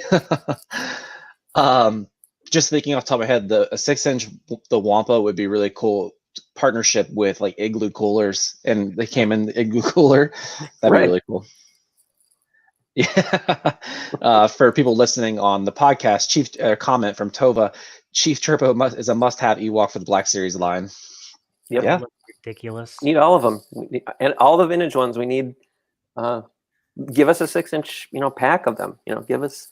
Just thinking off the top of my head, a 6-inch the Wampa would be really cool. Partnership with like Igloo coolers, and they came in the Igloo cooler. That'd be really cool. Yeah. For people listening on the podcast, Chief comment from Tova: Chief Turbo is a must-have Ewok for the Black Series line. Yep. Yeah, ridiculous. Need all of them, and all the vintage ones. We need. Give us a 6-inch, pack of them. Give us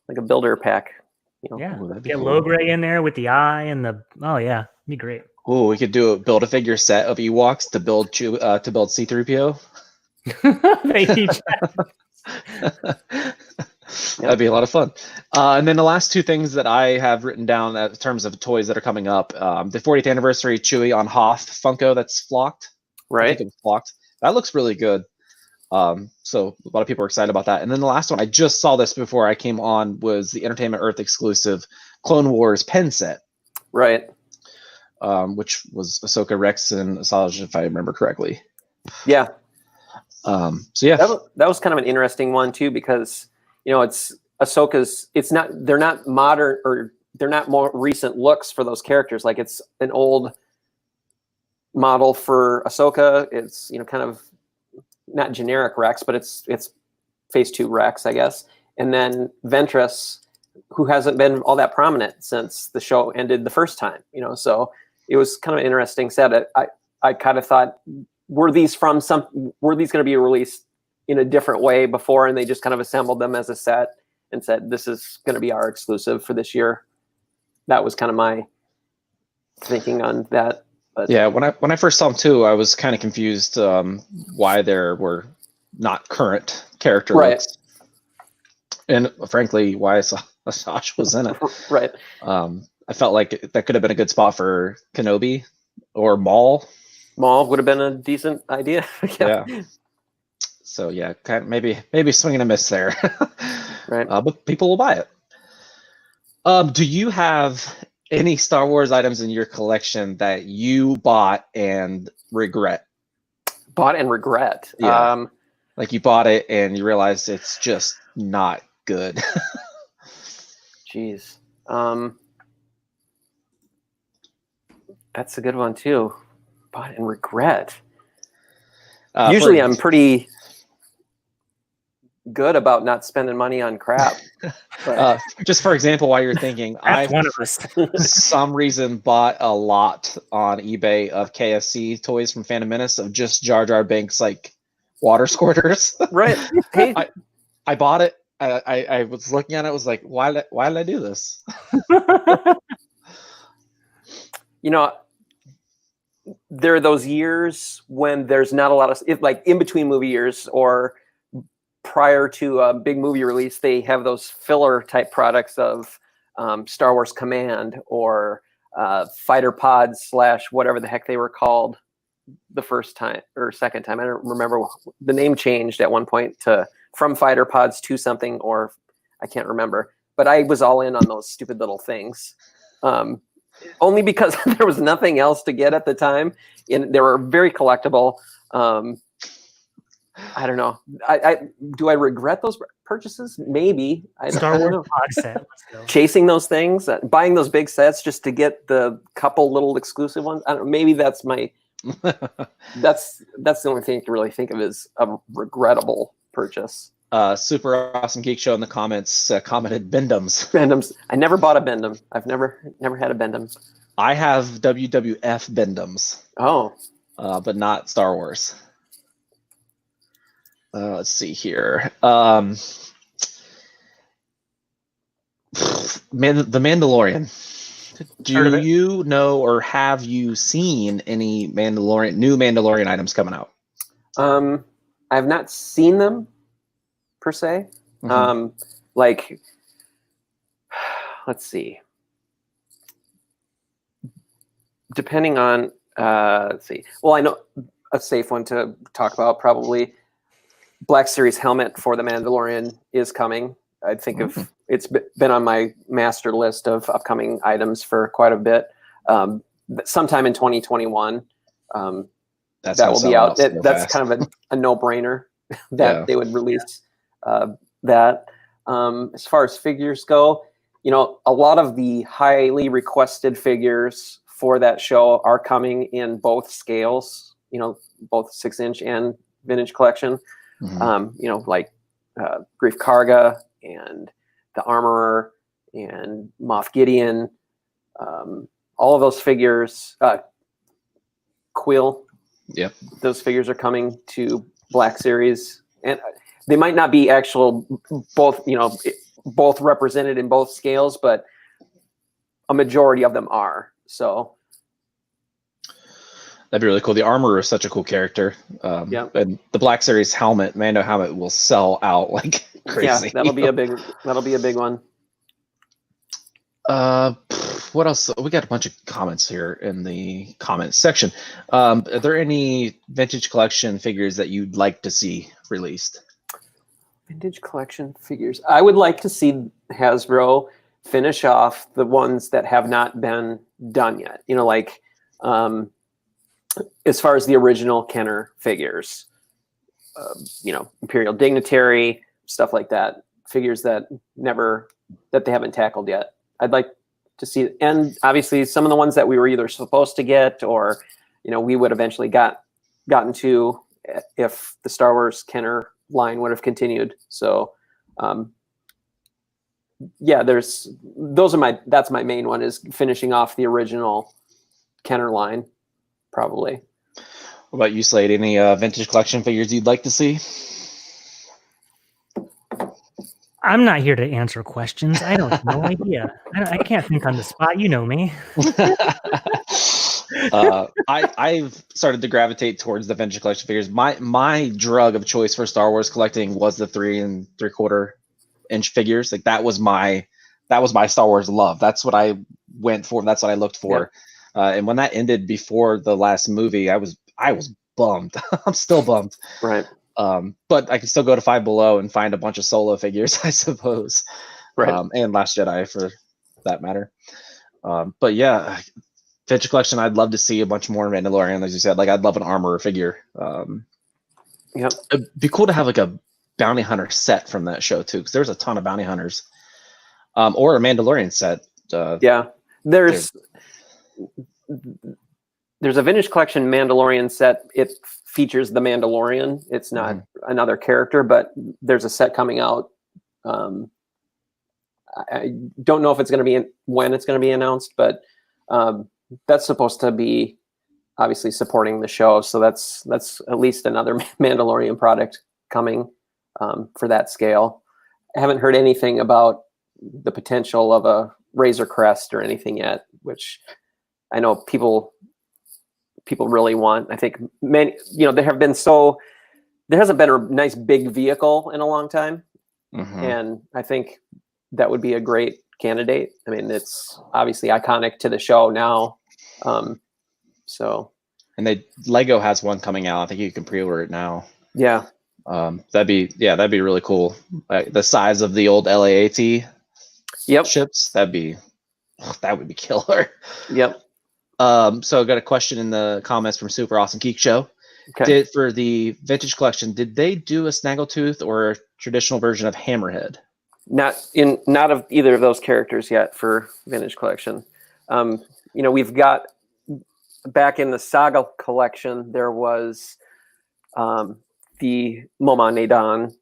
like a builder pack. Yeah, get cool. Logray in there with the eye and the. Oh yeah, it'd be great. Oh, we could build a figure set of Ewoks to build C-3PO. They each. That'd be a lot of fun. And then the last two things that I have written down in terms of toys that are coming up: the 40th anniversary Chewie on Hoth Funko that's flocked. Right, I think it's flocked. That looks really good. So a lot of people are excited about that. And then the last one, I just saw this before I came on, was the Entertainment Earth exclusive Clone Wars pen set. Right. Which was Ahsoka, Rex, and Asajj, if I remember correctly. Yeah. So yeah, that was kind of an interesting one too, because it's Ahsoka's. They're not modern, or they're not more recent looks for those characters. Like it's an old model for Ahsoka. It's kind of not generic Rex, but it's phase 2 Rex, I guess. And then Ventress who hasn't been all that prominent since the show ended the first time, you know. So it was kind of an interesting set. I kind of thought, were these going to be released in a different way before, and they just kind of assembled them as a set and said, this is going to be our exclusive for this year. That was kind of my thinking on that. But yeah, when I first saw them too, I was kind of confused why there were not current character looks, and frankly, why Sash was in it. Right. I felt like that could have been a good spot for Kenobi or Maul. Maul would have been a decent idea. Yeah. So yeah, kind of maybe swing and a miss there. Right. But people will buy it. Do you have any Star Wars items in your collection that you bought and regret? Bought and regret. Yeah. Like you bought it and you realized it's just not good. Jeez. That's a good one too. Bought and regret. Usually I'm pretty good about not spending money on crap. But just for example, while you're thinking, That's one of us. some reason bought a lot on eBay of KFC toys from Phantom Menace of just Jar Jar Binks like water squirters. right. Hey, I bought it. I was looking at it. I was like, why did I do this? you know, there are those years when there's not a lot of, like in between movie years or prior to a big movie release, they have those filler type products of Star Wars Command or fighter pods / whatever the heck they were called the first time or second time. I don't remember. The name changed at one point from fighter pods to something, or I can't remember. But I was all in on those stupid little things. Only because there was nothing else to get at the time, and they were very collectible. I don't know. Do I regret those purchases? Maybe. Star Wars pod set. Let's go. Chasing those things, buying those big sets just to get the couple little exclusive ones. I don't know, maybe that's my. that's the only thing I can really think of as a regrettable purchase. Super Awesome Geek Show in the comments commented Bendums. Bendums. I never bought a Bendum. I've never had a Bendum. I have WWF Bendums. Oh. But not Star Wars. Let's see here. The Mandalorian. Do you know or have you seen any new Mandalorian items coming out? I have not seen them per se. Mm-hmm. Like, let's see. Depending on, let's see. Well, I know a safe one to talk about probably. Black Series helmet for the Mandalorian is coming. I think it's been on my master list of upcoming items for quite a bit. Sometime in 2021, that will be out. That's kind of a no-brainer that they would release that. As far as figures go, you know, a lot of the highly requested figures for that show are coming in both scales. You know, both 6-inch and vintage collection. Mm-hmm. You know, like Grief Karga and the Armorer and Moff Gideon, all of those figures, Quill. Yep. Those figures are coming to Black Series, and they might not be both represented in both scales, but a majority of them are. So. That'd be really cool. The Armorer is such a cool character. And the Black Series helmet, Mando helmet, will sell out like crazy. Yeah, that'll be a big one. What else? We got a bunch of comments here in the comments section. Are there any vintage collection figures that you'd like to see released? Vintage collection figures. I would like to see Hasbro finish off the ones that have not been done yet. You know, like. As far as the original Kenner figures, you know, Imperial Dignitary, stuff like that, figures that they haven't tackled yet. I'd like to see, and obviously some of the ones that we were either supposed to get or, you know, we would eventually gotten to if the Star Wars Kenner line would have continued. So yeah, that's my main one, is finishing off the original Kenner line, probably. What about you, Slade? Any vintage collection figures you'd like to see? I'm not here to answer questions. I don't have no idea. I can't think on the spot. You know me. I've started to gravitate towards the vintage collection figures. My drug of choice for Star Wars collecting was the 3 3/4 inch figures. Like that was my Star Wars love. That's what I went for. That's what I looked for. Yeah. And when that ended before the last movie, I was bummed. I'm still bummed. Right. But I can still go to Five Below and find a bunch of Solo figures, I suppose. Right. And Last Jedi for that matter. But yeah, vintage collection, I'd love to see a bunch more Mandalorian, as you said. Like I'd love an armor figure. Yep. It'd be cool to have like a bounty hunter set from that show too, because there's a ton of bounty hunters. Or a Mandalorian set. Yeah. There's a vintage collection Mandalorian set. It features the Mandalorian. It's not another character, but there's a set coming out. I don't know if it's going to be when it's going to be announced, but that's supposed to be obviously supporting the show. So that's at least another Mandalorian product coming for that scale. I haven't heard anything about the potential of a Razor Crest or anything yet, which I know people really want. I think many, there hasn't been a nice big vehicle in a long time. And I think that would be a great candidate. I mean, it's obviously iconic to the show now. And Lego has one coming out. I think you can pre-order it now. Yeah. That'd be really cool. The size of the old LAAT ships, that would be killer. Yep. So I got a question in the comments from Super Awesome Geek Show. Okay. For the vintage collection, did they do a Snaggletooth or a traditional version of Hammerhead? Not of either of those characters yet for vintage collection. We've got back in the Saga collection, there was the Moma Nadan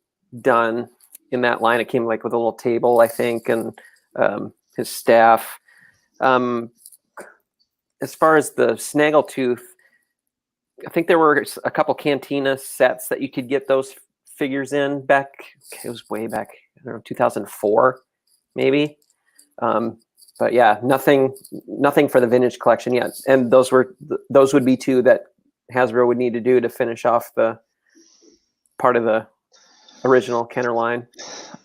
done in that line. It came like with a little table, I think, and his staff. As far as the Snaggletooth, I think there were a couple Cantina sets that you could get those figures in back. It was way back, I don't know, 2004, maybe. But yeah, nothing for the vintage collection yet. And those would be two that Hasbro would need to do to finish off the part of the original Kenner line.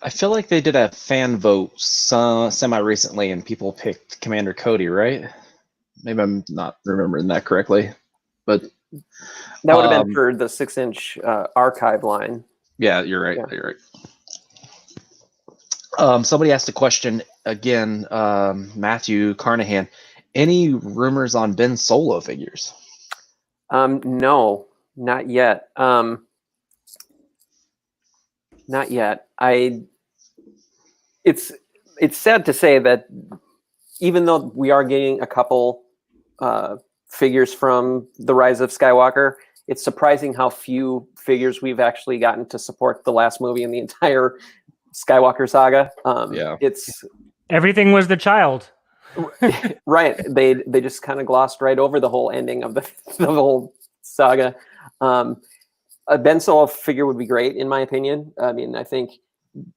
I feel like they did a fan vote semi recently, and people picked Commander Cody, right? Maybe I'm not remembering that correctly, but that would have been for the 6-inch archive line. Yeah, you're right. Yeah. You're right. Somebody asked a question again. Matthew Carnahan, any rumors on Ben Solo figures? No, not yet. Not yet. It's sad to say that even though we are getting a couple figures from The Rise of Skywalker, it's surprising how few figures we've actually gotten to support the last movie in the entire Skywalker saga. It's everything was the child. Right. They just kind of glossed right over the whole ending of the whole saga. A Ben Solo figure would be great, in my opinion. I mean, I think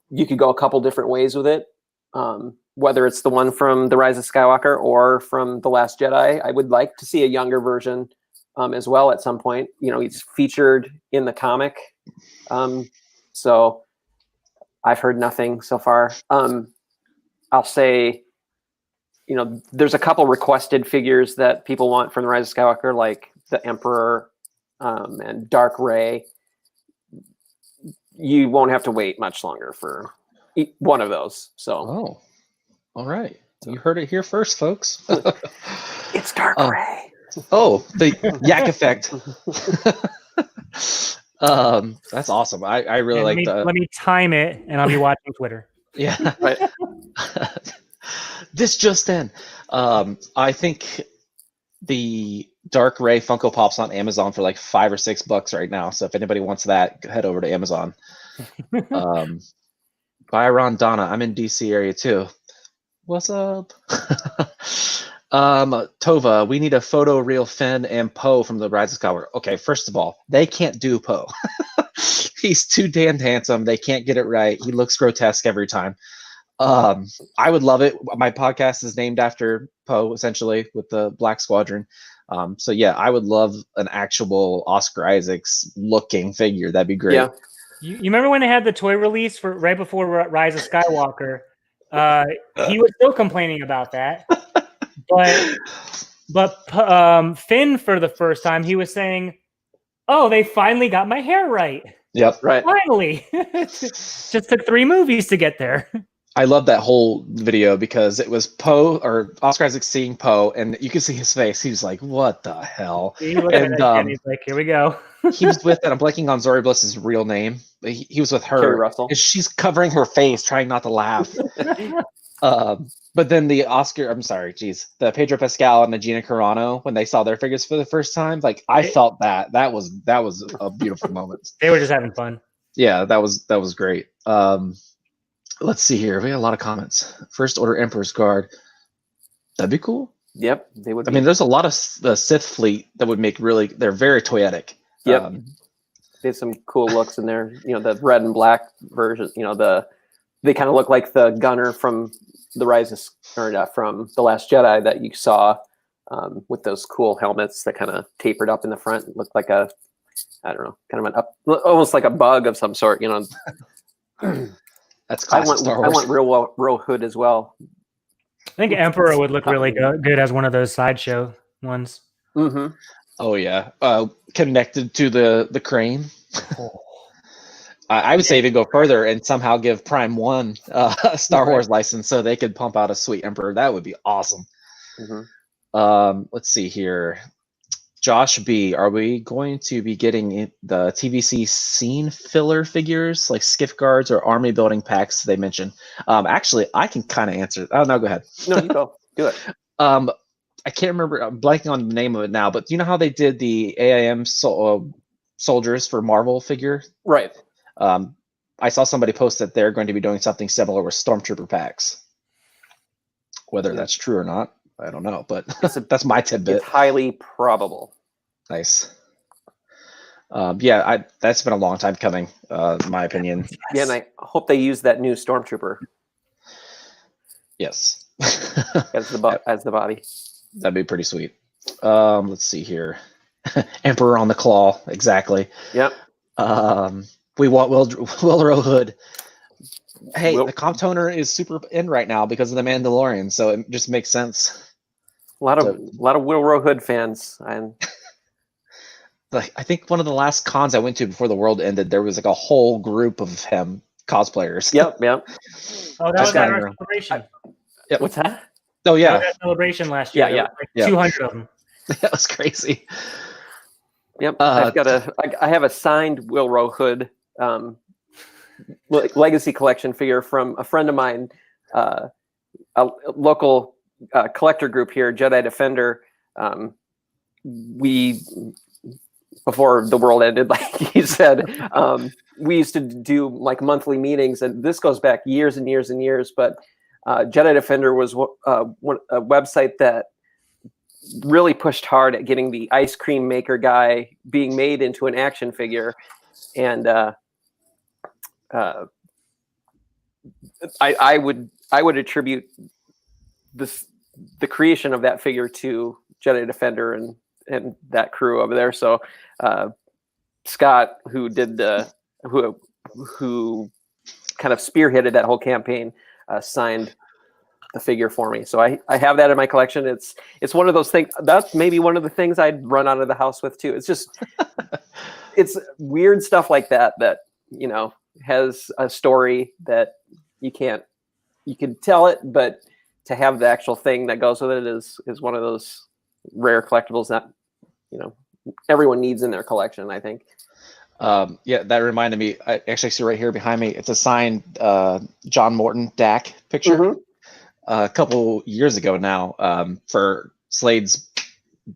you could go a couple different ways with it. Whether it's the one from The Rise of Skywalker or from The Last Jedi, I would like to see a younger version as well at some point. He's featured in the comic. So I've heard nothing so far. I'll say, there's a couple requested figures that people want from The Rise of Skywalker, like the Emperor and Dark Ray. You won't have to wait much longer for one of those. So, all right. You heard it here first, folks. It's Dark Ray. The Yak effect. That's awesome. I really like that. Let me time it, and I'll be watching Twitter. Yeah. Right. This just in. I think the Dark Ray Funko Pop's on Amazon for like $5 or $6 right now. So if anybody wants that, head over to Amazon. Byron Donna, I'm in DC area too. What's up? Tova, we need a photo real Finn and Poe from the Rise of Skywalker. Okay, first of all, they can't do Poe. He's too damn handsome. They can't get it right. He looks grotesque every time. I would love it. My podcast is named after Poe, essentially, with the Black Squadron. So yeah, I would love an actual Oscar Isaacs looking figure. That'd be great. Yeah. You remember when they had the toy release for right before Rise of Skywalker? He was still complaining about that, but Finn, for the first time, he was saying, "Oh, they finally got my hair right. Yep, right. Finally, just took 3 movies to get there." I love that whole video because it was Poe or Oscar Isaac seeing Poe, and you can see his face. He was like, "What the hell?" He looked at it and he's like, "Here we go." He was with, and I'm blanking on Zori Bliss's real name. He was with her. Kerry Russell. She's covering her face, trying not to laugh. But then the Pedro Pascal and the Gina Carano, when they saw their figures for the first time, like I felt that was a beautiful moment. They were just having fun. Yeah, that was great. Let's see here. We got a lot of comments. First Order Emperor's Guard. That'd be cool. Yep, they would. I mean, there's a lot of the Sith fleet that would make they're very toyetic. Yep. They have some cool looks in there. You know, the red and black version. You know, they kind of look like the gunner from the from The Last Jedi that you saw, with those cool helmets that kind of tapered up in the front. It looked like I don't know, kind of almost like a bug of some sort. You know. That's classic Star Wars. I want real hood as well. I think Emperor would look really good as one of those sideshow ones. Mm-hmm. Oh yeah, connected to the crane. I would say even go further and somehow give Prime 1 a Star Wars license so they could pump out a sweet Emperor. That would be awesome. Mm-hmm. Let's see here. Josh B, are we going to be getting the TVC scene filler figures like skiff guards or army building packs they mentioned? Actually, I can kind of answer. Oh no, go ahead. No, you go. Do it. I can't remember. I'm blanking on the name of it now. But do you know how they did the AIM soldiers for Marvel figure? Right. I saw somebody post that they're going to be doing something similar with Stormtrooper packs. Whether that's true or not, I don't know. But that's my tidbit. It's highly probable. Nice. Yeah, that's been a long time coming, in my opinion. Yeah, and I hope they use that new Stormtrooper. Yes. as the body. That'd be pretty sweet. Let's see here. Emperor on the claw, exactly. Yep. We want Will Hood. Hey, the comp toner is super in right now because of the Mandalorian, so it just makes sense. A lot of Will Hood fans, and I think one of the last cons I went to before the world ended, there was like a whole group of him cosplayers. Yep. Oh, that was at our celebration. Yep. What's that? Oh yeah, that celebration last year. Yeah. Like 200 of them. That was crazy. Yep. I have a signed Will Hood legacy collection figure from a friend of mine, a local collector group here, Jedi Defender. We, before the world ended, like he said, we used to do like monthly meetings, and this goes back years and years and years. But Jedi Defender was a website that really pushed hard at getting the ice cream maker guy being made into an action figure, and I would attribute the creation of that figure to Jedi Defender and that crew over there. So Scott, who kind of spearheaded that whole campaign, signed the figure for me. So I have that in my collection. It's one of those things. That's maybe one of the things I'd run out of the house with too. It's just it's weird stuff like that has a story that you can tell it, but to have the actual thing that goes with it is one of those rare collectibles that everyone needs in their collection, I think. Yeah, that reminded me. I actually see right here behind me. It's a signed John Morton Dak picture. Mm-hmm. A couple years ago now, for Slade's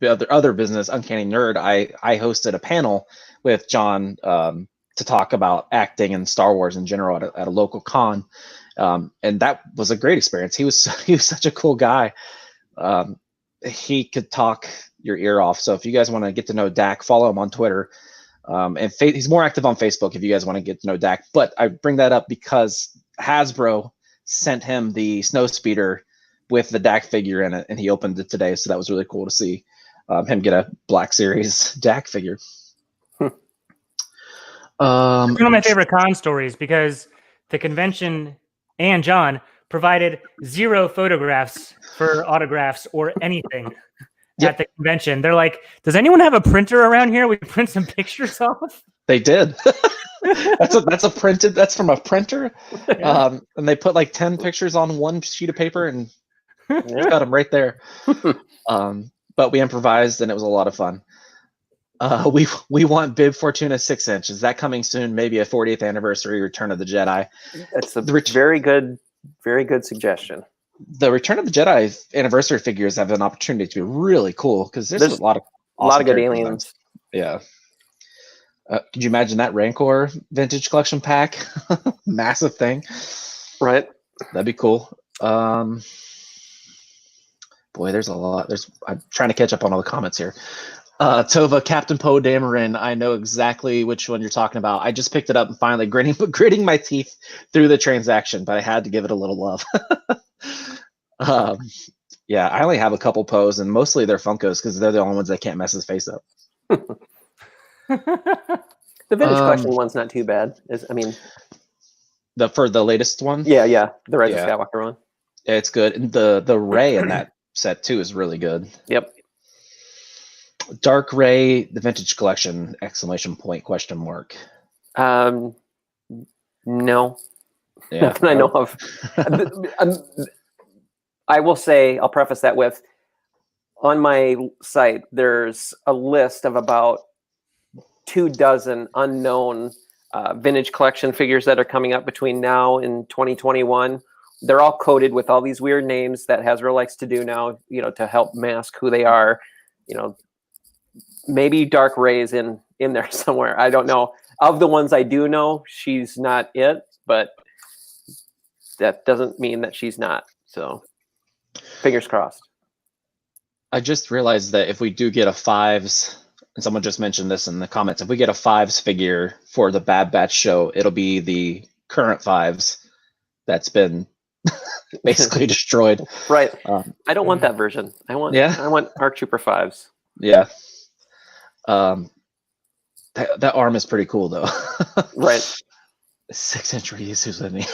other business, Uncanny Nerd. I hosted a panel with John to talk about acting and Star Wars in general at a local con, and that was a great experience. He was such a cool guy. He could talk your ear off. So if you guys want to get to know Dak, follow him on Twitter. And he's more active on Facebook if you guys want to get to know Dak. But I bring that up because Hasbro sent him the Snowspeeder with the Dak figure in it, and he opened it today. So that was really cool to see him get a Black Series Dak figure. It's one of my favorite con stories because the convention and John provided 0 photographs for autographs or anything at the convention. They're like, does anyone have a printer around here? We print some pictures off. They did. That's from a printer. Yeah. And they put like 10 pictures on one sheet of paper, and we got them right there. But we improvised, and it was a lot of fun. We want Bib Fortuna 6-inch. Is that coming soon? Maybe a 40th anniversary Return of the Jedi. That's a very good suggestion. The Return of the Jedi anniversary figures have an opportunity to be really cool because there's a lot of good aliens. Yeah. Could you imagine that Rancor vintage collection pack? Massive thing. Right. That'd be cool. Boy, there's a lot. I'm trying to catch up on all the comments here. Tova, Captain Poe Dameron, I know exactly which one you're talking about. I just picked it up and finally gritting my teeth through the transaction, but I had to give it a little love. Yeah, I only have a couple Poes, and mostly they're Funkos because they're the only ones that can't mess his face up. The vintage collection one's not too bad. For the latest one? Yeah, the Rise of Skywalker one. It's good. And the Rey in that set too is really good. Yep. Dark Rey, the vintage collection, ! Question mark. No. Yeah. Nothing I know of. I will say, I'll preface that with, on my site, there's a list of about 24 unknown vintage collection figures that are coming up between now and 2021. They're all coded with all these weird names that Hasbro likes to do now, to help mask who they are. Maybe Dark Rey's in there somewhere. I don't know. Of the ones I do know, she's not it, but that doesn't mean that she's not. So fingers crossed. I just realized that if we do get a 5s, and someone just mentioned this in the comments, if we get a 5s figure for the Bad Batch show, it'll be the current 5s that's been basically destroyed. Right. I don't want that version. I want ARC Trooper 5s. Yeah. That arm is pretty cool though. Right. 6-inch reuse with me.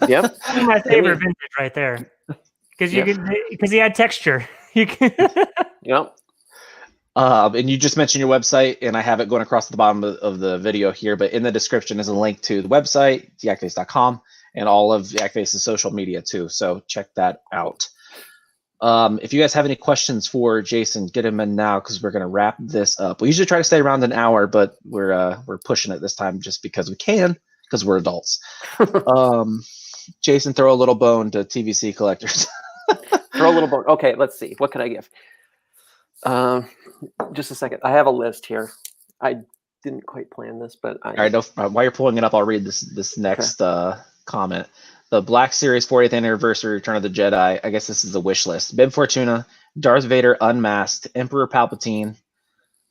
Yep. That's my favorite vintage right there. Because he had texture. You can. Yep. And you just mentioned your website, and I have it going across the bottom of the video here, but in the description is a link to the website, YakFace.com, and all of YakFace's social media too. So check that out. If you guys have any questions for Jayson, get them in now because we're going to wrap this up. We usually try to stay around an hour, but we're pushing it this time just because we can, because we're adults. Jayson, throw a little bone to TVC collectors. Throw a little bone. Okay, let's see. What can I give? Just a second. I have a list here. I didn't quite plan this, but all right. While you're pulling it up, I'll read this next comment. The Black Series 40th Anniversary Return of the Jedi. I guess this is a wish list. Bib Fortuna, Darth Vader Unmasked, Emperor Palpatine.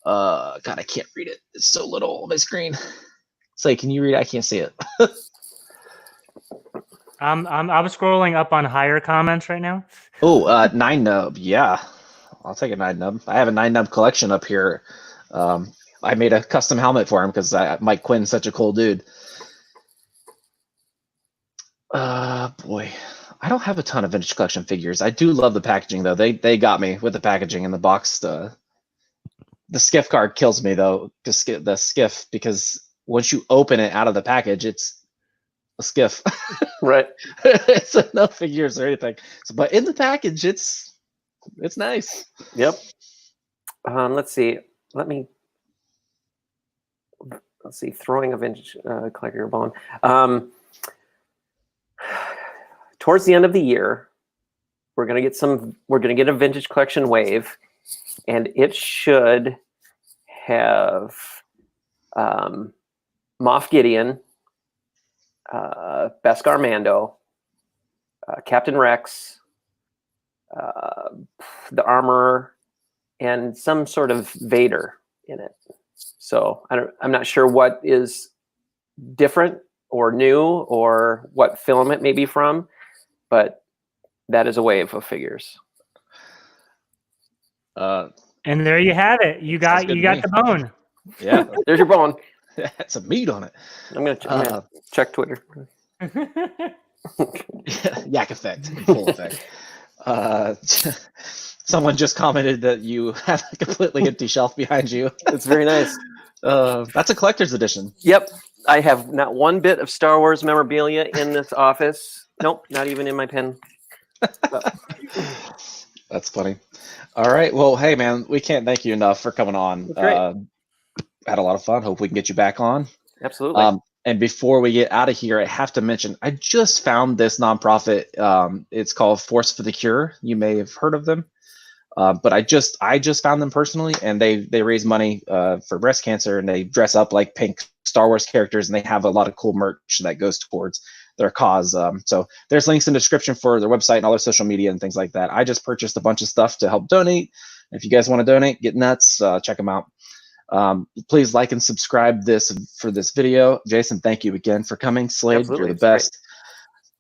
God, I can't read it. It's so little on my screen. Say, can you read it? I can't see it. I'm scrolling up on higher comments right now. Oh, 9 nub. Yeah, I'll take a 9 nub. I have a 9 nub collection up here. I made a custom helmet for him because Mike Quinn's such a cool dude. Boy, I don't have a ton of vintage collection figures. I do love the packaging though. They got me with the packaging in the box. The skiff card kills me though. The skiff, because once you open it out of the package, it's a skiff. Right. It's no figures or anything. But in the package, it's nice. Yep. Let's see. Let's see. Throwing a vintage collector bone. Towards the end of the year, we're gonna get a vintage collection wave, and it should have Moff Gideon, Beskar Mando, Captain Rex, the Armorer, and some sort of Vader in it. So I'm not sure what is different or new or what film it may be from, but that is a wave of figures. And there you have it. You got the bone. Yeah, There's your bone. That's some meat on it. I'm gonna check Twitter. Yak effect, in full effect. Someone just commented that you have a completely empty shelf behind you. It's very nice. That's a collector's edition. Yep. I have not one bit of Star Wars memorabilia in this office. Nope, not even in my pen. That's funny. All right. Well, hey, man, we can't thank you enough for coming on. Had a lot of fun. Hope we can get you back on. Absolutely. And before we get out of here, I have to mention, I just found this nonprofit. It's called Force for the Cure. You may have heard of them. But I just found them personally, and they raise money for breast cancer, and they dress up like pink Star Wars characters, and they have a lot of cool merch that goes towards their cause. So there's links in the description for their website and all their social media and things like that. I just purchased a bunch of stuff to help donate. If you guys want to donate, get nuts, check them out. Please like and subscribe for this video. Jayson, thank you again for coming. Slade, Absolutely. You're the best.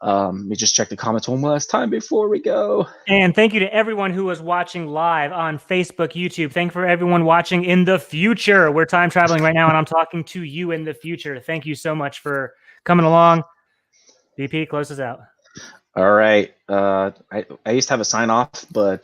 Let me just check the comments one last time before we go. And thank you to everyone who was watching live on Facebook, YouTube. Thank you for everyone watching in the future. We're time traveling right now, and I'm talking to you in the future. Thank you so much for coming along. BP, close us out. All right. I used to have a sign off, but